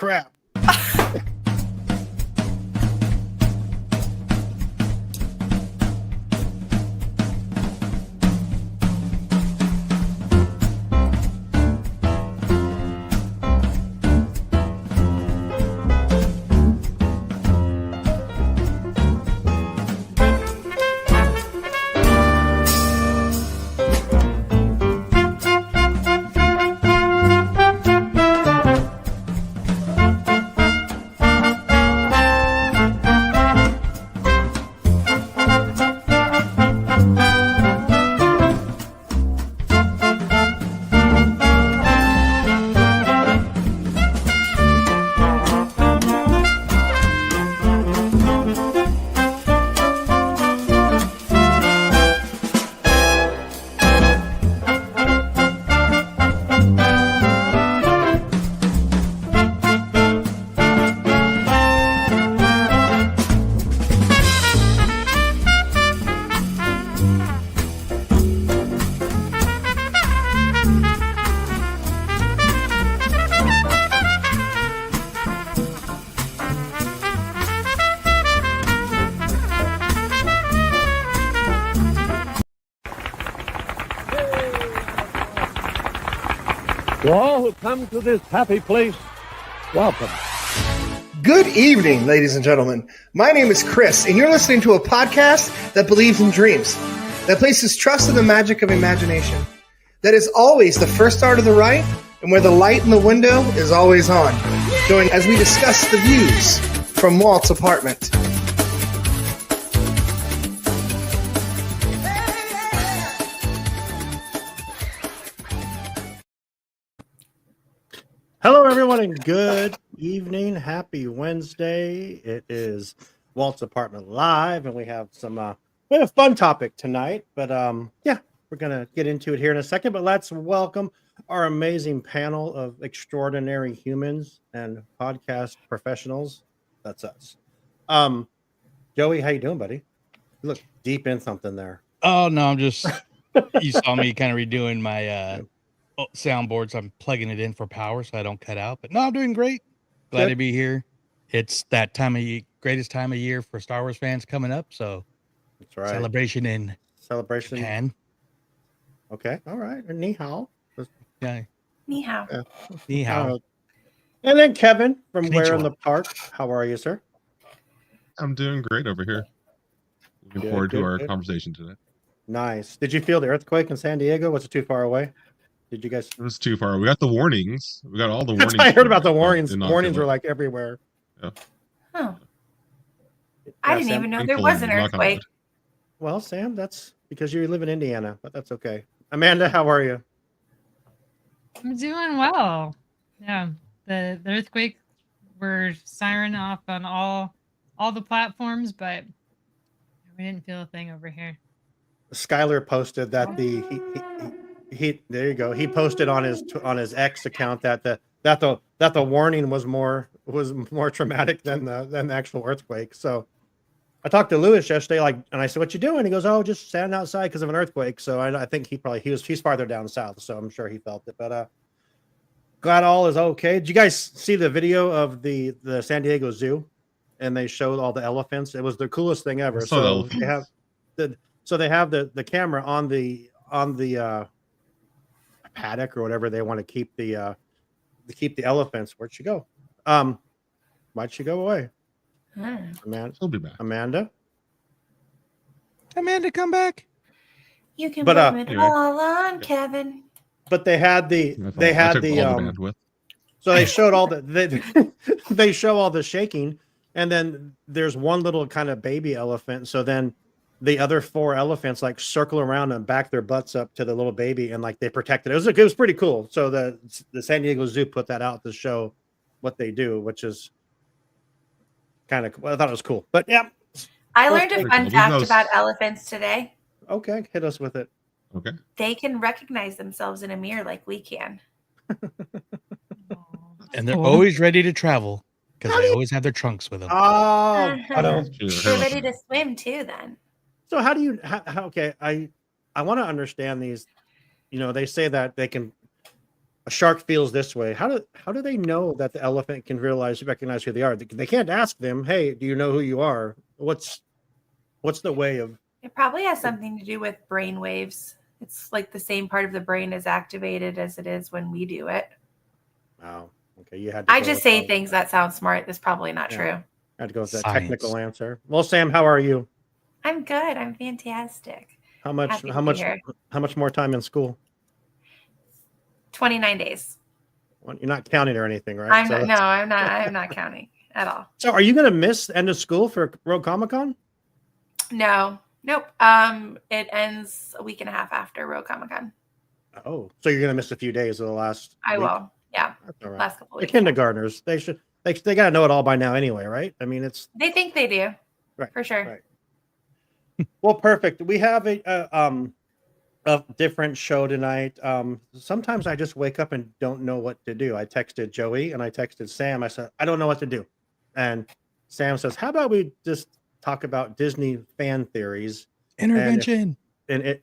crap. To all who come to this happy place, welcome. Good evening, ladies and gentlemen. My name is Chris, and you're listening to a podcast that believes in dreams, that places trust in the magic of imagination, that is always the first star to the right, and where the light in the window is always on. Join as we discuss the views from Walt's apartment. Hello, everyone, and good evening. Happy Wednesday. It is Walt's Apartment Live, and we have a fun topic tonight. But yeah, we're gonna get into it here in a second. But let's welcome our amazing panel of extraordinary humans and podcast professionals. That's us. Joey, how you doing, buddy? You look deep in something there. Oh no, I'm just you saw me kind of redoing my soundboards. I'm plugging it in for power so I don't cut out. But no, I'm doing great. Glad to be here. It's that greatest time of year for Star Wars fans coming up. So that's right. Celebration Japan. Okay. All right. And ni hao. Yeah. Ni hao. Yeah. Ni hao. And then Kevin from Konnichiwa. Where in the Park. How are you, sir? I'm doing great over here. Looking forward to our conversation today. Nice. Did you feel the earthquake in San Diego? Was it too far away? Did you guys? It was too far. We got the warnings. We got all the warnings. I heard about the warnings. Warnings were like everywhere. Yeah. Oh. I didn't even know there was an earthquake. Well, Sam, that's because you live in Indiana, but that's okay. Amanda, how are you? I'm doing well. Yeah. The earthquake were siren off on all the platforms, but we didn't feel a thing over here. Skylar posted that he there you go. He posted on his X account that the warning was more traumatic than the actual earthquake. So I talked to Lewis yesterday, and I said, "What you doing?" He goes, "Oh, just standing outside because of an earthquake." So I think he's farther down south, so I'm sure he felt it. But glad all is okay. Did you guys see the video of the San Diego Zoo? And they showed all the elephants. It was the coolest thing ever. So they have the camera on the paddock or whatever they want to keep the elephants. Where'd she go? Why'd she go away? Amanda, She'll be back. Amanda, come back. You can blame it all on Kevin. But they had so they showed all they show all the shaking, and then there's one little kind of baby elephant. So then the other four elephants circle around and back their butts up to the little baby, and they protect it. It was pretty cool. So the San Diego Zoo put that out to show what they do, which is kind of I thought it was cool. But yeah, I learned a fun fact about elephants today. Okay, hit us with it. Okay. They can recognize themselves in a mirror like we can. And they're always ready to travel because they always have their trunks with them. Oh, they're ready to swim too then. So how do you okay, I want to understand these. They say that they can a shark feels this way. How do they know that the elephant can recognize who they are? They can't ask them, "Hey, do you know who you are?" What's the way of? It probably has something to do with brain waves. It's like the same part of the brain is activated as it is when we do it. Wow. Okay, you had to I go just with say that. things that sound smart. That's probably not Yeah. true. I had to go with that Science. technical answer. Well, Sam, how are you? I'm good. I'm fantastic. How much Happy to how be much here. how much more time in school? 29 days. Well, you're not counting or anything, right? I'm not counting at all. So are you going to miss end of school for Rogue Comic Con? No. Nope. It ends a week and a half after Rogue Comic Con. Oh, so you're going to miss a few days of the last I week? will. Yeah. That's all right. Last couple The weeks. kindergartners, they got to know it all by now anyway, right? I mean, it's They think they do. right For sure. Right. Well, perfect. We have a different show tonight. Sometimes I just wake up and don't know what to do. I texted Joey and I texted Sam. I said, I don't know what to do. And Sam says, how about we just talk about Disney fan theories? Intervention. And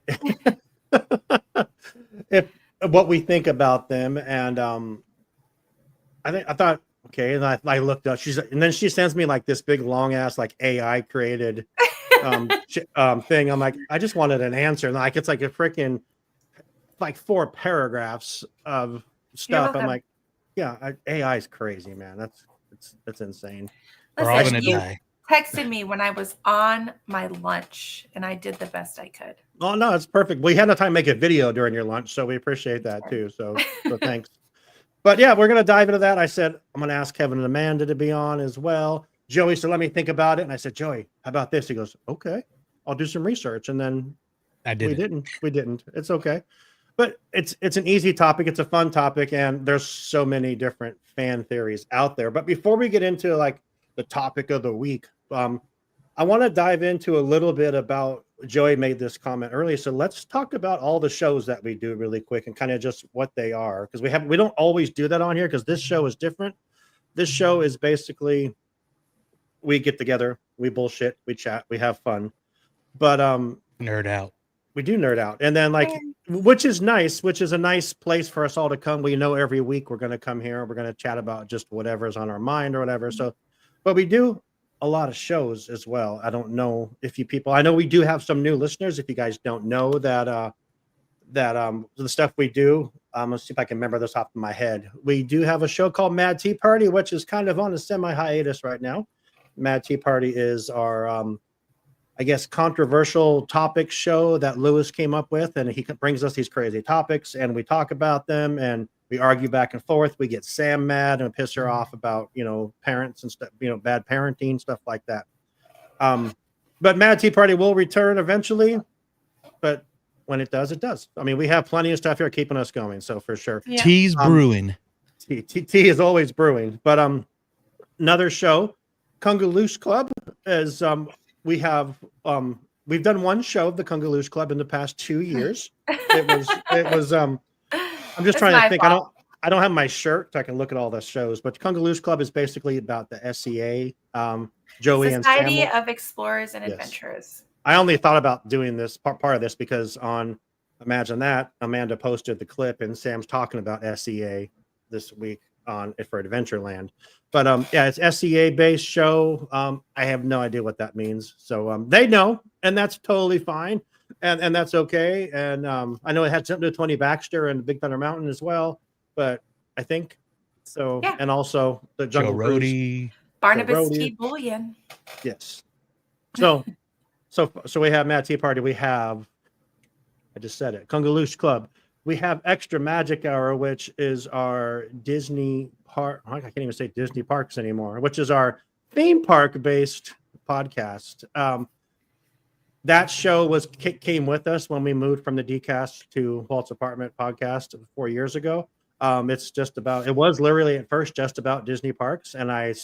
if what we think about them. And I thought, okay. And I looked up, and then she sends me like this big long ass, like AI created thing. I'm like, I just wanted an answer. And like, it's like a freaking like 4 paragraphs of stuff. I'm like, yeah, AI is crazy, man. That's insane. We're all Listen, gonna you die. texted me when I was on my lunch and I did the best I could. Oh no, it's perfect. We had no time to make a video during your lunch, so we appreciate that too. So thanks. But yeah, we're gonna dive into that. I said I'm gonna ask Kevin and Amanda to be on as well. Joey said, let me think about it. And I said, Joey, how about this? He goes, okay, I'll do some research. And then we didn't. It's okay. But it's an easy topic. It's a fun topic. And there's so many different fan theories out there. But before we get into like the topic of the week, I want to dive into a little bit about, Joey made this comment earlier. So let's talk about all the shows that we do really quick and kind of just what they are. Because we don't always do that on here because this show is different. This show is basically, we get together, we bullshit, we chat, we have fun, but nerd out. We do nerd out, and then like, which is nice, which is a nice place for us all to come. We know every week we're going to come here, we're going to chat about just whatever's on our mind or whatever. So, but we do a lot of shows as well. I don't know if you people, I know we do have some new listeners. If you guys don't know that the stuff we do, let's see if I can remember this off of my head. We do have a show called Mad Tea Party, which is kind of on a semi hiatus right now. Mad Tea Party is our, I guess, controversial topic show that Lewis came up with, and he brings us these crazy topics, and we talk about them, and we argue back and forth. We get Sam mad and piss her off about, parents and stuff, bad parenting, stuff like that. But Mad Tea Party will return eventually, but when it does, it does. I mean, we have plenty of stuff here keeping us going, so for sure. Yeah. Tea's brewing. Tea is always brewing, but another show, Kungaloosh Club, is we've done one show of the Kungaloosh Club in the past 2 years. It was I'm just trying to think. Fault. I don't have my shirt so I can look at all the shows, but Kungaloosh Club is basically about the SCA. Joey Society and Sam. of Explorers and Yes. Adventurers. I only thought about doing this part of this because on Imagine That, Amanda posted the clip and Sam's talking about SCA this week on for Adventureland. But yeah, it's SCA based show. I have no idea what that means. So they know, and that's totally fine. And that's okay. And I know it had something to do with Tony Baxter and Big Thunder Mountain as well, but I think so. Yeah. And also the Joe Jungle Cruise. Rhodey. Barnabas Rhodey. T. Bullion. Yes. So we have Mad Tea Party. We have, I just said it, Kungaloosh Club. We have Extra Magic Hour, which is our Disney park. I can't even say Disney Parks anymore, which is our theme park based podcast. That show came with us when we moved from the DCast to Walt's Apartment podcast 4 years ago. It was literally at first just about Disney parks, and I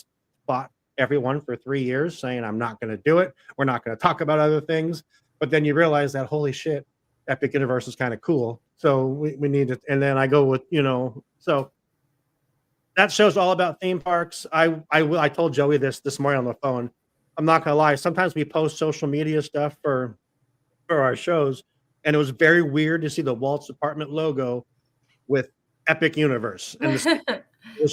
fought everyone for 3 years saying I'm not going to do it. We're not going to talk about other things. But then you realize that holy shit, Epic Universe is kind of cool. So we need it. And then I go with, so that show's all about theme parks. I told Joey this morning on the phone. I'm not going to lie. Sometimes we post social media stuff for our shows. And it was very weird to see the Walt's Apartment logo with Epic Universe, and it's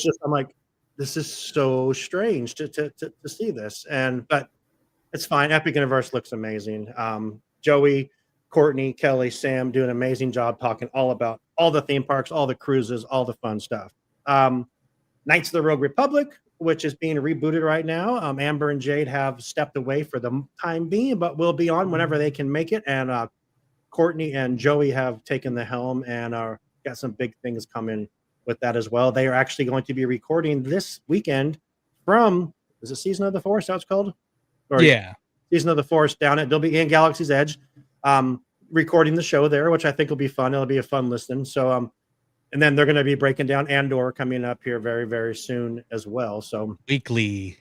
just I'm like, this is so strange to see this, but it's fine. Epic Universe looks amazing. Joey, Courtney, Kelly, Sam do an amazing job talking all about all the theme parks, all the cruises, all the fun stuff. Knights of the Rogue Republic, which is being rebooted right now. Amber and Jade have stepped away for the time being, but will be on whenever they can make it. And Courtney and Joey have taken the helm and are got some big things coming with that as well. They are actually going to be recording this weekend from, is it Season of the Force? That's called? Or Yeah. Season of the Force down at, they'll be in Galaxy's Edge, recording the show there, which I think will be fun. It'll be a fun listen. So, and then they're going to be breaking down Andor coming up here very, very soon as well. So Weekly.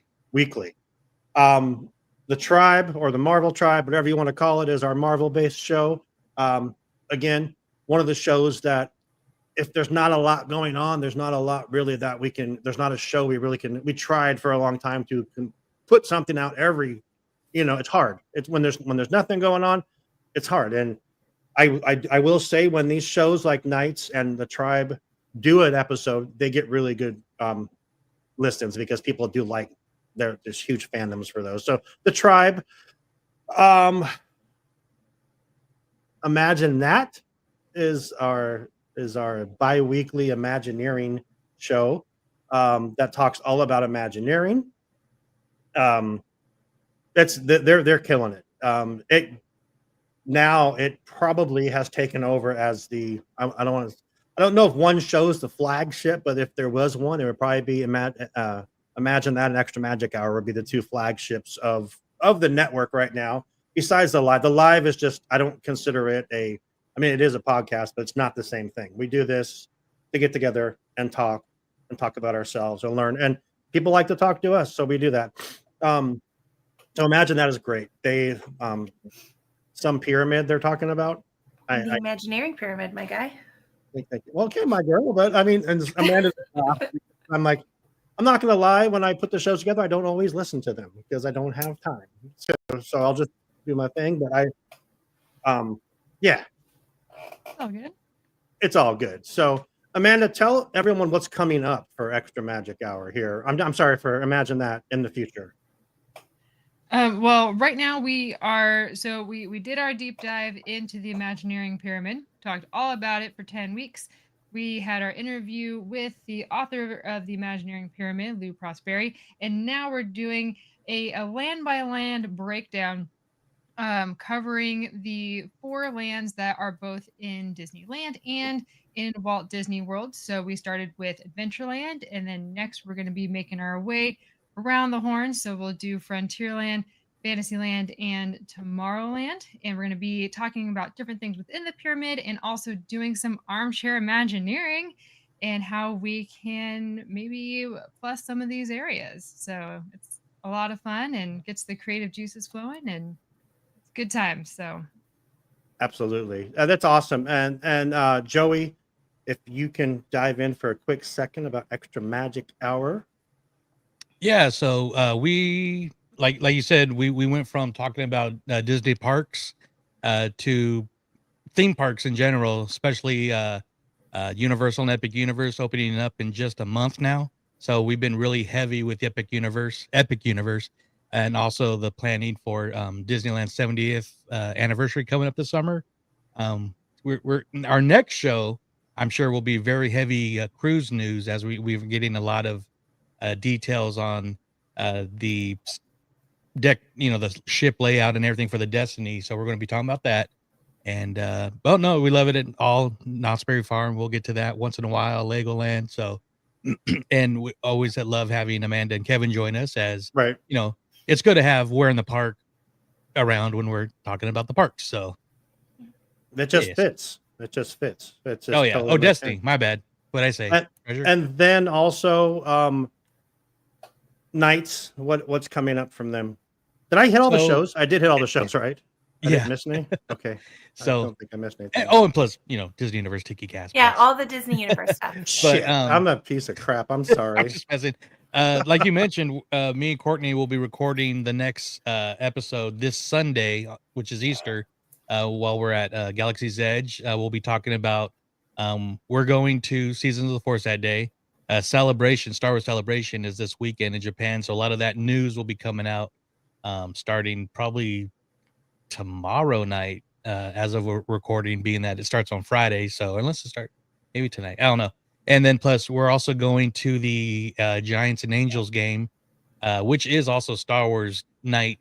The Tribe, or the Marvel Tribe, whatever you want to call it, is our Marvel-based show. Again, one of the shows that if there's not a lot going on, there's not a lot really that we can, there's not a show we really can, we tried for a long time to put something out every, it's hard. It's when there's nothing going on, it's hard. And I will say, when these shows like Knights and the Tribe do an episode, they get really good listens, because people do like, there's huge fandoms for those. So the Tribe, Imagine That is our bi-weekly Imagineering show that talks all about Imagineering. They're killing it. It probably has taken over as the, I don't know if one show's the flagship, but if there was one, it would probably be Imagine That and Extra Magic Hour would be the two flagships of the network right now. Besides the live is just, I don't consider it it is a podcast, but it's not the same thing. We do this to get together and talk about ourselves and learn, and people like to talk to us, so we do that. So Imagine That is great. They some pyramid they're talking about. The Imagineering pyramid, my guy. Well, okay, my girl, but and Amanda, I'm like, I'm not gonna lie. When I put the shows together, I don't always listen to them because I don't have time. So I'll just do my thing. But yeah. Oh, good. It's all good. So, Amanda, tell everyone what's coming up for Extra Magic Hour here. I'm sorry, for Imagine That in the future. Well, right now we did our deep dive into the Imagineering pyramid, talked all about it for 10 weeks. We had our interview with the author of the Imagineering pyramid, Lou Prosperi, and now we're doing a land by land breakdown, covering the 4 lands that are both in Disneyland and in Walt Disney World. So we started with Adventureland, and then next we're going to be making our way around the horn. So we'll do Frontierland, Fantasyland, and Tomorrowland. And we're going to be talking about different things within the pyramid, and also doing some armchair Imagineering and how we can maybe plus some of these areas. So it's a lot of fun and gets the creative juices flowing, and it's a good time. So Absolutely. That's awesome. And Joey, if you can dive in for a quick second about Extra Magic Hour. Yeah, so we like you said, we went from talking about Disney parks to theme parks in general, especially Universal and Epic Universe opening up in just a month now. So we've been really heavy with Epic Universe, and also the planning for Disneyland's 70th anniversary coming up this summer. We're our next show, I'm sure, will be very heavy cruise news, as we're getting a lot of details on the deck, the ship layout and everything for the Destiny. So we're going to be talking about that. And well, no, we love it at all. Knott's Berry Farm, we'll get to that once in a while. Legoland. So and we always love having Amanda and Kevin join us, as Right. It's good to have We're in the Park around when we're talking about the parks. So That just fits. It just fits. It's just oh yeah. totally Oh, Destiny. sense. My bad. What'd I say? And then also Knights. What's coming up from them? Did I hit all the shows? I did hit all the shows, right? I didn't miss any. Okay. So I don't think I missed anything. and plus, Disney Universe Tiki Cast. Yeah, all the Disney Universe stuff. Shit, I'm a piece of crap. I'm sorry. I'm just messing. Like you mentioned, me and Courtney will be recording the next episode this Sunday, which is Easter, while we're at Galaxy's Edge. We'll be talking about We're going to Seasons of the Force that day. Celebration, Star Wars Celebration is this weekend in Japan. So a lot of that news will be coming out starting probably tomorrow night as of recording, being that it starts on Friday. So unless it starts maybe tonight, I don't know. And then plus we're also going to the Giants and Angels game, which is also Star Wars night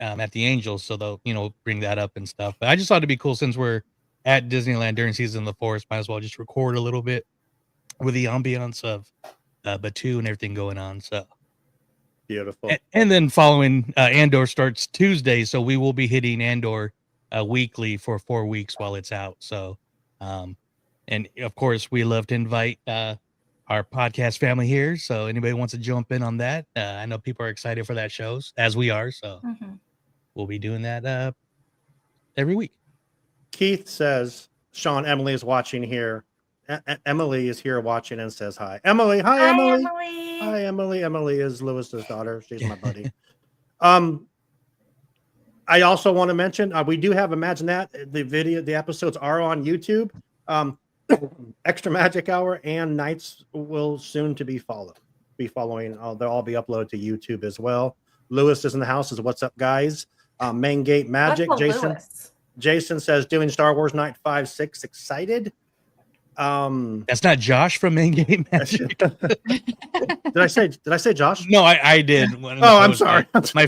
at the Angels. So they'll, bring that up and stuff. But I just thought it'd be cool since we're at Disneyland during Season of the Force, might as well just record a little bit with the ambiance of Batuu and everything going on. So beautiful. And then following Andor starts Tuesday, so we will be hitting Andor weekly for 4 weeks while it's out. So, and of course, we love to invite our podcast family here. So anybody wants to jump in on that, I know people are excited for that shows, as we are. So we'll be doing that every week. Keith says, Sean, Emily is watching here. Emily is here watching and says hi. Emily, hi Emily. Hi Emily. Emily is Lewis's daughter. She's my buddy. I also want to mention we do have Imagine That. The episodes are on YouTube. Extra Magic Hour and Nights will soon to be following. They'll all be uploaded to YouTube as well. Lewis is in the house. Is what's up, guys? Main Gate Magic. Jason says doing Star Wars Night 5, 6. Excited. That's not Josh from Main Game Magic. Did I say Josh? No, I did. Oh, I'm sorry. My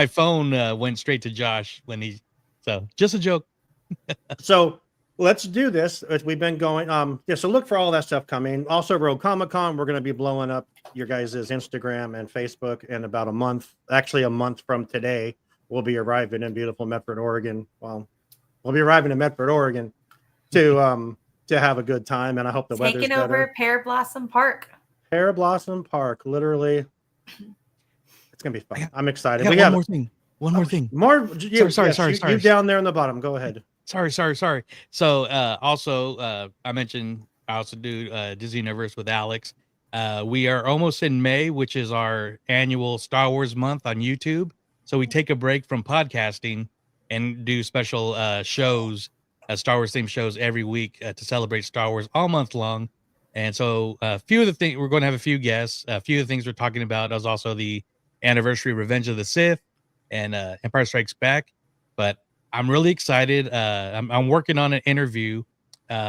phone went straight to Josh so just a joke. So let's do this. We've been going. So look for all that stuff coming. Also, Rogue Comic Con. We're going to be blowing up your guys' Instagram and Facebook in about a month. Actually, a month from today, we'll be arriving in beautiful Medford, Oregon. Well, we'll be arriving in Medford, Oregon to have a good time, and I hope the weather's better. Taking over Pear Blossom Park. Pear Blossom Park, literally. It's gonna be fun. I'm excited. One more thing. More. Sorry. You down there in the bottom. Go ahead. Sorry. So also I mentioned I also do Disney Universe with Alex. We are almost in May, which is our annual Star Wars month on YouTube. So we take a break from podcasting and do special shows, Star Wars themed shows every week to celebrate Star Wars all month long. And so a few of the things we're going to have a few guests, a few of the things we're talking about is also the anniversary of Revenge of the Sith and Empire Strikes Back. But I'm really excited. I'm working on an interview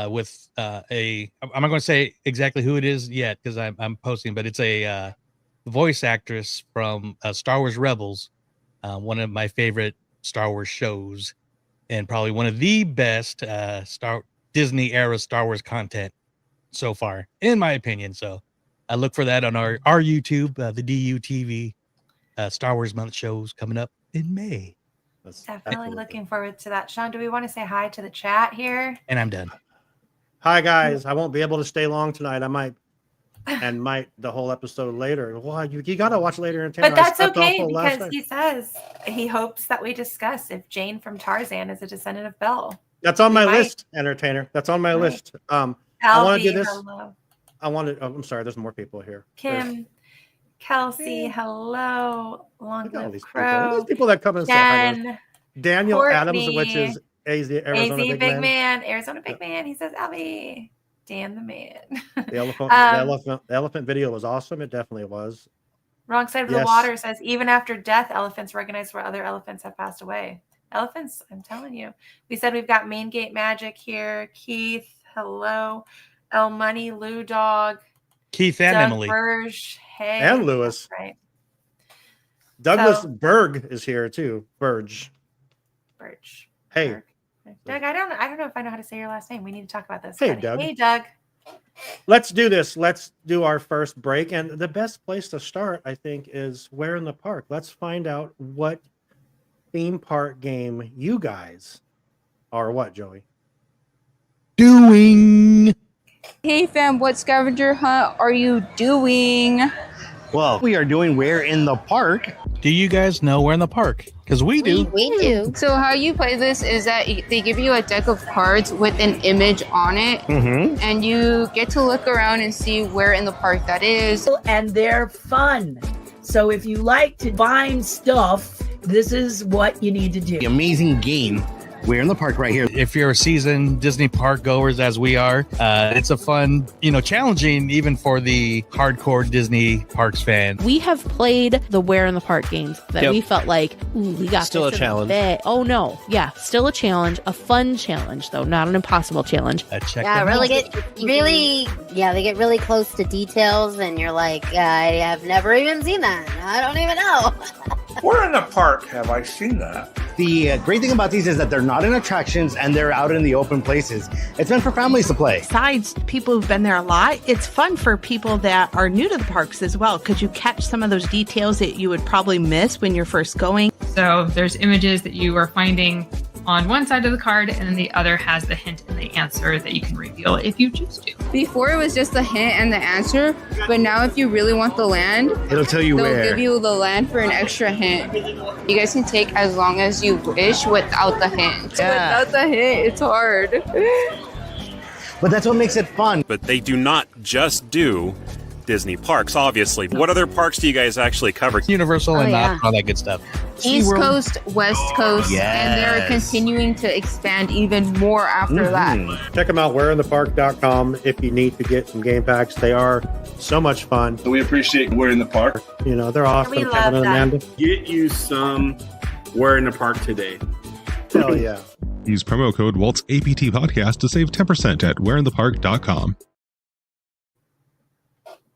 with I'm not going to say exactly who it is yet because I'm posting, but it's a voice actress from Star Wars Rebels, one of my favorite Star Wars shows, and probably one of the best Disney era Star Wars content so far, in my opinion. So I look for that on our YouTube, the DUTV Star Wars month shows coming up in May. Definitely looking forward to that. Sean, do we want to say hi to the chat here? And I'm done. Hi guys. I won't be able to stay long tonight. I might the whole episode later. Well, you got to watch later in town. But that's okay because he says he hopes that we discuss if Jane from Tarzan is a descendant of Belle. That's on my list, entertainer. That's on my list. I want to do this. Hello. I'm sorry. There's more people here. Kim, Kelsey, hello. Long live Crow. These people that come and say hi. Daniel Courtney, Adams, which is Arizona Big Man. Arizona Big Man. He says, Albie, Dan the man. The elephant video was awesome. It definitely was. Wrong Side of the Water says, even after death, elephants recognize where other elephants have passed away. Elephants, I'm telling you. We said we've got Main Gate Magic here. Keith, hello. El Money, Lou Dog. Keith and Doug Emily. Burge, hey. And Lewis. Right. Douglas Berg is here too. Burge. Hey. Berg. Doug, I don't know if I know how to say your last name. We need to talk about this. Hey, Doug. Hey, Doug. Let's do this. Let's do our first break. And the best place to start, I think, is where in the park. Let's find out what theme park game you guys are. What, Joey? Doing. Hey fam, what scavenger hunt are you doing? Well, we are doing Where in the Park. Do you guys know Where in the Park? Because we do. We do. So how you play this is that they give you a deck of cards with an image on it, and you get to look around and see where in the park that is. And they're fun. So if you like to find stuff, this is what you need to do. The amazing game We're in the park right here. If you're a seasoned Disney park goers as we are, it's a fun, challenging even for the hardcore Disney parks fan. We have played the Where in the Park games that we felt like, ooh, we got still this a challenge. Oh no, yeah, still a challenge, a fun challenge though, not an impossible challenge. They get really close to details, and you're like, I have never even seen that. I don't even know. Where in the park have I seen that? The great thing about these is that they're not in attractions and they're out in the open places. It's meant for families to play. Besides people who've been there a lot, it's fun for people that are new to the parks as well, because you catch some of those details that you would probably miss when you're first going. So there's images that you are finding on one side of the card, and then the other has the hint and the answer that you can reveal if you choose to. Before it was just the hint and the answer, but now if you really want the land, it'll tell you they'll where. give you the land for an extra hint. You guys can take as long as you wish without the hint. Yeah. Without the hint, it's hard. But that's what makes it fun. But they do not just do Disney parks, obviously. What other parks do you guys actually cover? Universal and all that good stuff. East Coast, West Coast, and they're Yes. continuing to expand even more after that. Check them out, whereinthepark.com, if you need to get some game packs. They are so much fun. We appreciate We're in the Park. They're awesome. We love Kevin and that. Amanda. Get you some We're in the Park today. Hell yeah. Use promo code Walt's APT Podcast to save 10% at whereinthepark.com.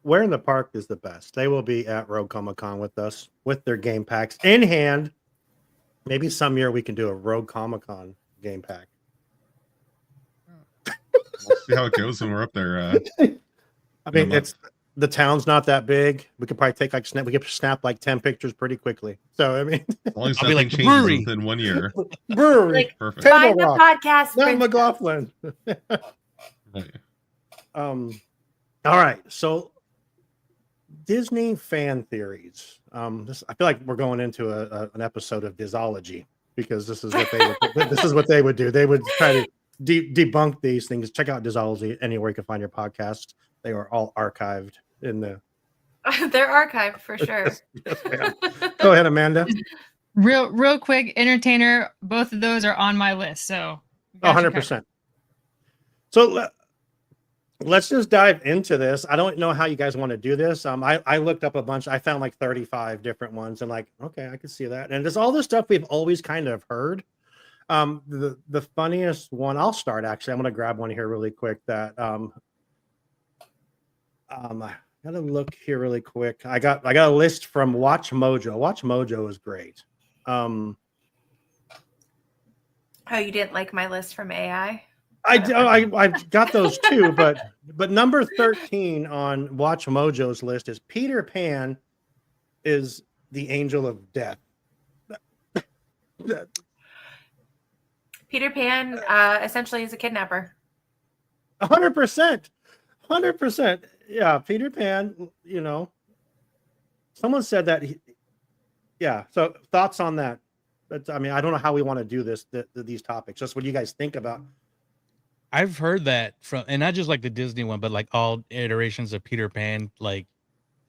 Where in the Park is the best. They will be at Rogue Comic Con with us with their game packs in hand. Maybe some year we can do a Rogue Comic Con game pack. We'll see how it goes when we're up there. I mean, it's the town's not that big. We could probably take we could snap like 10 pictures pretty quickly. So I mean, as long as I'll be nothing like the changes brewery. within 1 year. brewery, Perfect. Table Find the Rock, podcast. not Prince. McLaughlin. All right, so Disney fan theories. I feel like we're going into an episode of Disology because this is what they would do. They would try to debunk these things. Check out Disology anywhere you can find your podcasts. They are all archived in the. They're archived for sure. Yes, ma'am. Go ahead, Amanda. Real quick, Entertainer, both of those are on my list. So 100%. So let's just dive into this. I don't know how you guys want to do this. I looked up a bunch. I found like 35 different ones, and like, okay, I can see that. And it's all this stuff we've always kind of heard. The funniest one, I'll start actually. I'm going to grab one here really quick. That I gotta look here really quick. I got a list from Watch Mojo. Watch Mojo is great. Oh, you didn't like my list from AI? I got those too, but number 13 on Watch Mojo's list is Peter Pan is the angel of death. Peter Pan essentially is a kidnapper. 100%. Yeah, Peter Pan, someone said that. So thoughts on that? But I mean, I don't know how we want to do these topics. Just what do you guys think about? I've heard that from, and not just like the Disney one, but like all iterations of Peter Pan, like,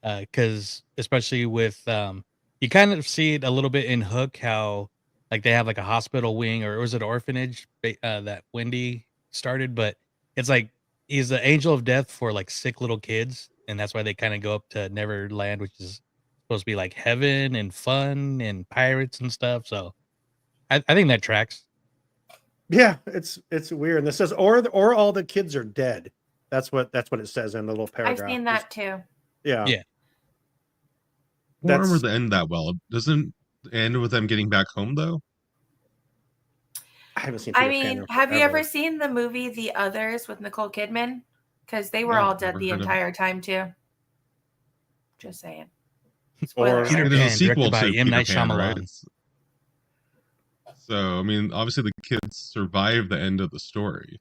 because especially with, you kind of see it a little bit in Hook, how like they have like a hospital wing, or was it an orphanage that Wendy started? But it's like he's the angel of death for like sick little kids, and that's why they kind of go up to Neverland, which is supposed to be like heaven and fun and pirates and stuff. So I think that tracks. Yeah, it's weird. And it says or all the kids are dead. That's what it says in the little paragraph. I've seen that too. Yeah. I don't remember the end that well. Doesn't it end with them getting back home though? I haven't seen. I mean, have you ever seen the movie The Others with Nicole Kidman? Because they were all dead the entire time too. Just saying. Or Peter there's a Pan, sequel directed by to M. Peter Night Pan, Shyamalan. right? So I mean, obviously the kids survive the end of the story.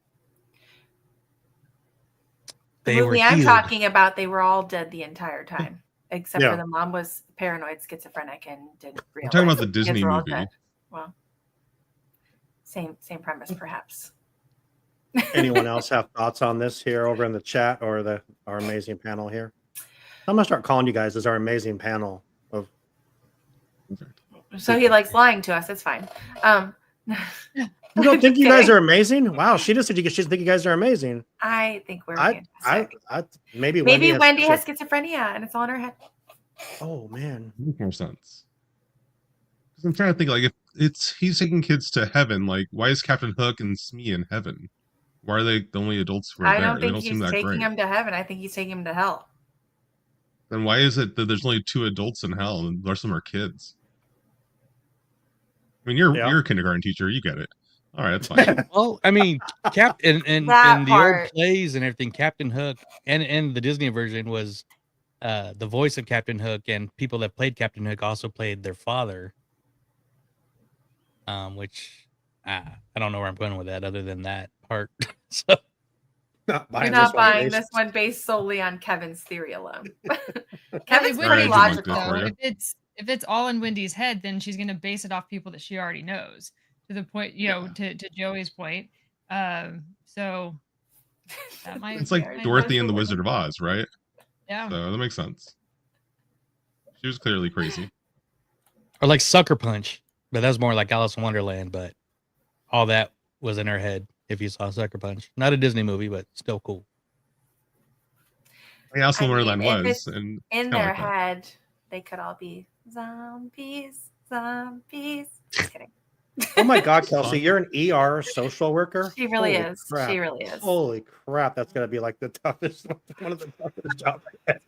The movie I'm talking about, they were all dead the entire time, except for the mom was paranoid, schizophrenic, and didn't realize. I'm talking about the the kids Disney were all movie. dead. Well, same premise, perhaps. Anyone else have thoughts on this here over in the chat or our amazing panel here? I'm gonna start calling you guys as our amazing panel of. So he likes lying to us. It's fine. You don't think Just you guys kidding. are amazing? Wow, she just said she think you guys are amazing. I think we're I fantastic. maybe Maybe Wendy has schizophrenia. schizophrenia and it's all in her head. Oh man, Makes more sense. Because I'm trying to think, like, if he's taking kids to heaven, like, why is Captain Hook and Smee in heaven? Why are they the only adults who are I there? don't They think don't seem he's that taking great. him to heaven. I think he's taking him to hell. Then why is it that there's only 2 adults in hell and the rest of them are kids? I mean, you're a kindergarten teacher, you get it. All right, that's fine. Well, I mean, in That the old part. plays and everything, Captain Hook and the Disney version was the voice of Captain Hook, and people that played Captain Hook also played their father. Which I don't know where I'm going with that other than that part. So You're not buying this one based solely on Kevin's theory alone. Kevin's It would pretty make logical. sense, though. If it's all in Wendy's head, then she's gonna base it off people that she already knows. To the point, to Joey's point. So that might. It's like Dorothy and the Wizard of Oz, right? Yeah. So that makes sense. She was clearly crazy. Or like Sucker Punch, but that was more like Alice in Wonderland. But all that was in her head. If you saw Sucker Punch, not a Disney movie, but still cool. Yeah, Alice in Wonderland if was, it's and in kinda their like that. head, they could all be zombies. Just kidding. Oh my God, Kelsey, you're an ER social worker. She really Holy is. crap. She really is. Holy crap, that's gonna be like the toughest, one of the toughest jobs ever.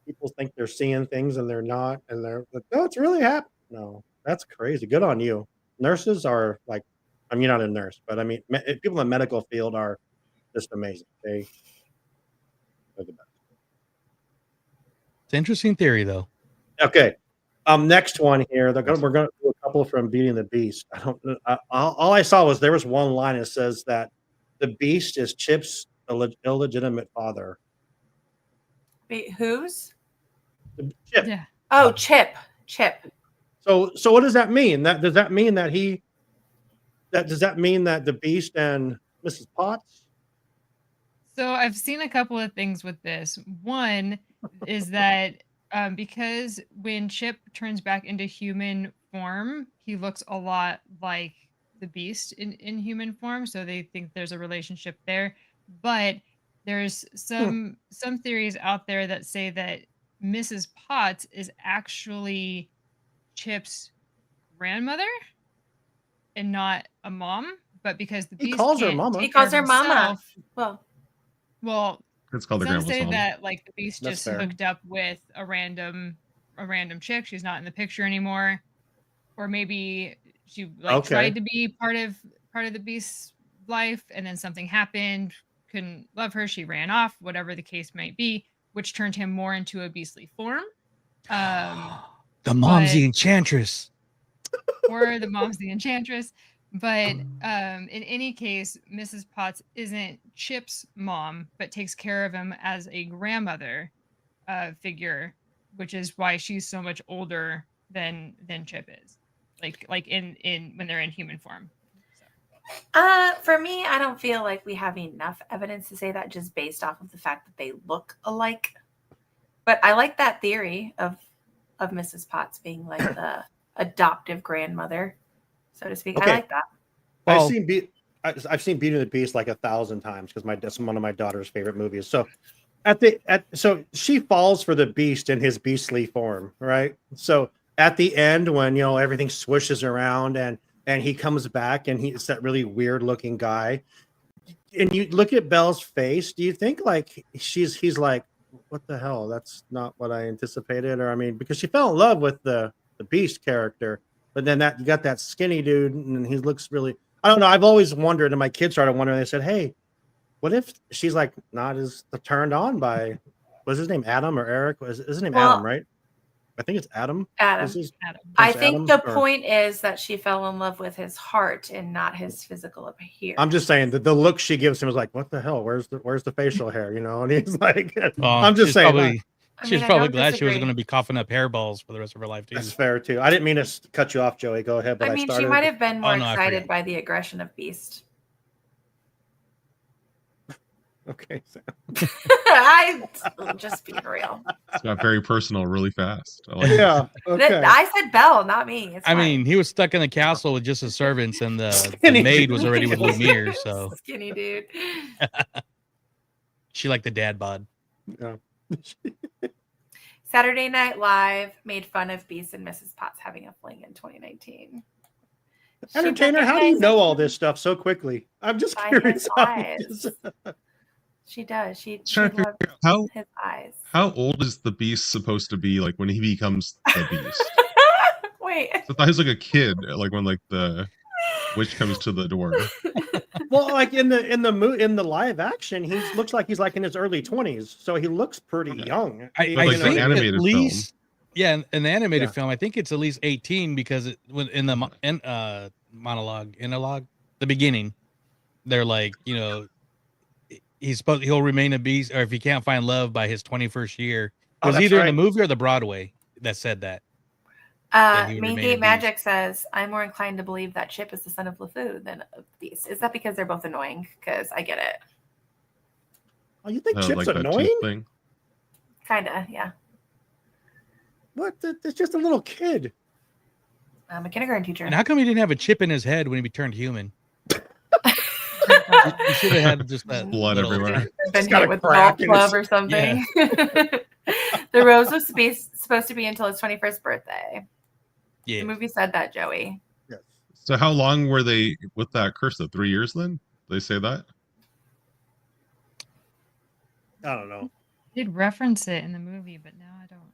People think they're seeing things and they're not, and they're like, no, it's really happening. No, that's crazy. Good on you. Nurses are like, I mean, you're not a nurse, but I mean, people in the medical field are just amazing. They're the best. It's an interesting theory, though. Okay. Next one here. We're going to do a couple from Beauty and the Beast. I don't know. All I saw was there was one line that says that the Beast is Chip's illegitimate father. Wait, whose? Chip. Yeah. Oh, Chip. So what does that mean? Does that mean that the Beast and Mrs. Potts? So I've seen a couple of things with this. One is that because when Chip turns back into human form, he looks a lot like the Beast in human form. So they think there's a relationship there. But there's some theories out there that say that Mrs. Potts is actually Chip's grandmother and not a mom. But because the Beast calls her can't mama. take He calls care her of mama. himself- Well, It's called the some grandma's say mom. that like the Beast That's just fair. hooked up with a random chick. She's not in the picture anymore, or maybe she tried to be part of the Beast's life, and then something happened, couldn't love her, she ran off. Whatever the case might be, which turned him more into a beastly form. The mom's the enchantress. Or the mom's the enchantress. But in any case, Mrs. Potts isn't Chip's mom, but takes care of him as a grandmother figure, which is why she's so much older than Chip is. Like in when they're in human form. For me, I don't feel like we have enough evidence to say that just based off of the fact that they look alike. But I like that theory of Mrs. Potts being like the adoptive grandmother, so to speak. Okay. I like that. I've seen Beauty and the Beast like 1,000 times because that's one of my daughter's favorite movies. So so she falls for the Beast in his beastly form, right? So at the end, when everything swishes around and he comes back and he's that really weird looking guy, and you look at Belle's face, do you think like he's like, what the hell? That's not what I anticipated, or I mean, because she fell in love with the Beast character, but then you got that skinny dude, and he looks really. I don't know. I've always wondered, and my kids started wondering. They said, "Hey, what if she's like not as turned on by? Was his name Adam or Eric? Was his name Adam? Right? I think it's Adam. Adam. I think the point is that she fell in love with his heart and not his physical appearance. I'm just saying that the look she gives him is like, what the hell? Where's the facial hair? And he's like, I'm just saying. She's probably glad she was going to be coughing up hairballs for the rest of her life too. That's fair too. I didn't mean to cut you off, Joey. Go ahead. But I mean, she might have been more excited by the aggression of Beast. Okay. I'm just being real. It's got very personal really fast. I like it. Yeah. Okay. I said Belle, not me. It's I fine. mean, he was stuck in the castle with just his servants, and the Skinny maid was dude. already with Lumiere, so Skinny dude. she liked the dad bod. Yeah. Saturday Night Live made fun of Beast and Mrs. Potts having a fling in 2019. Entertainer, how do you know all this stuff so quickly? I'm just By curious. his How you eyes. just- She does. She Trying to figure loves out his eyes. how old is the Beast supposed to be like when he becomes the Beast? Wait. So I thought he was like a kid, like when like the witch comes to the door. Well, like in the live action, he looks like he's like in his early 20s, so he looks pretty young. I like the think animated at least, yeah, in the animated Yeah. film, I think it's at least 18 because in the monologue, the beginning, they're like, he'll remain a beast, or if he can't find love by his 21st year. It was that's either in right. the movie or the Broadway that said that. he would Main remain a Gate beast. Magic says, I'm more inclined to believe that Chip is the son of LeFou than of Beast. Is that because they're both annoying? Because I get it. Oh, you think Like Chip's that annoying? tooth thing. Kinda, yeah. What? It's just a little kid. I'm a kindergarten teacher. And how come he didn't have a chip in his head when he turned human? He should have had just that Blood little- everywhere. Been got hit a with a crack golf in club his- or something. The rose was supposed to be until his 21st birthday. Yeah. The movie said that, Joey. So how long were they with that curse? Though 3 years then? They say that? I don't know. Did reference it in the movie, but now I don't know.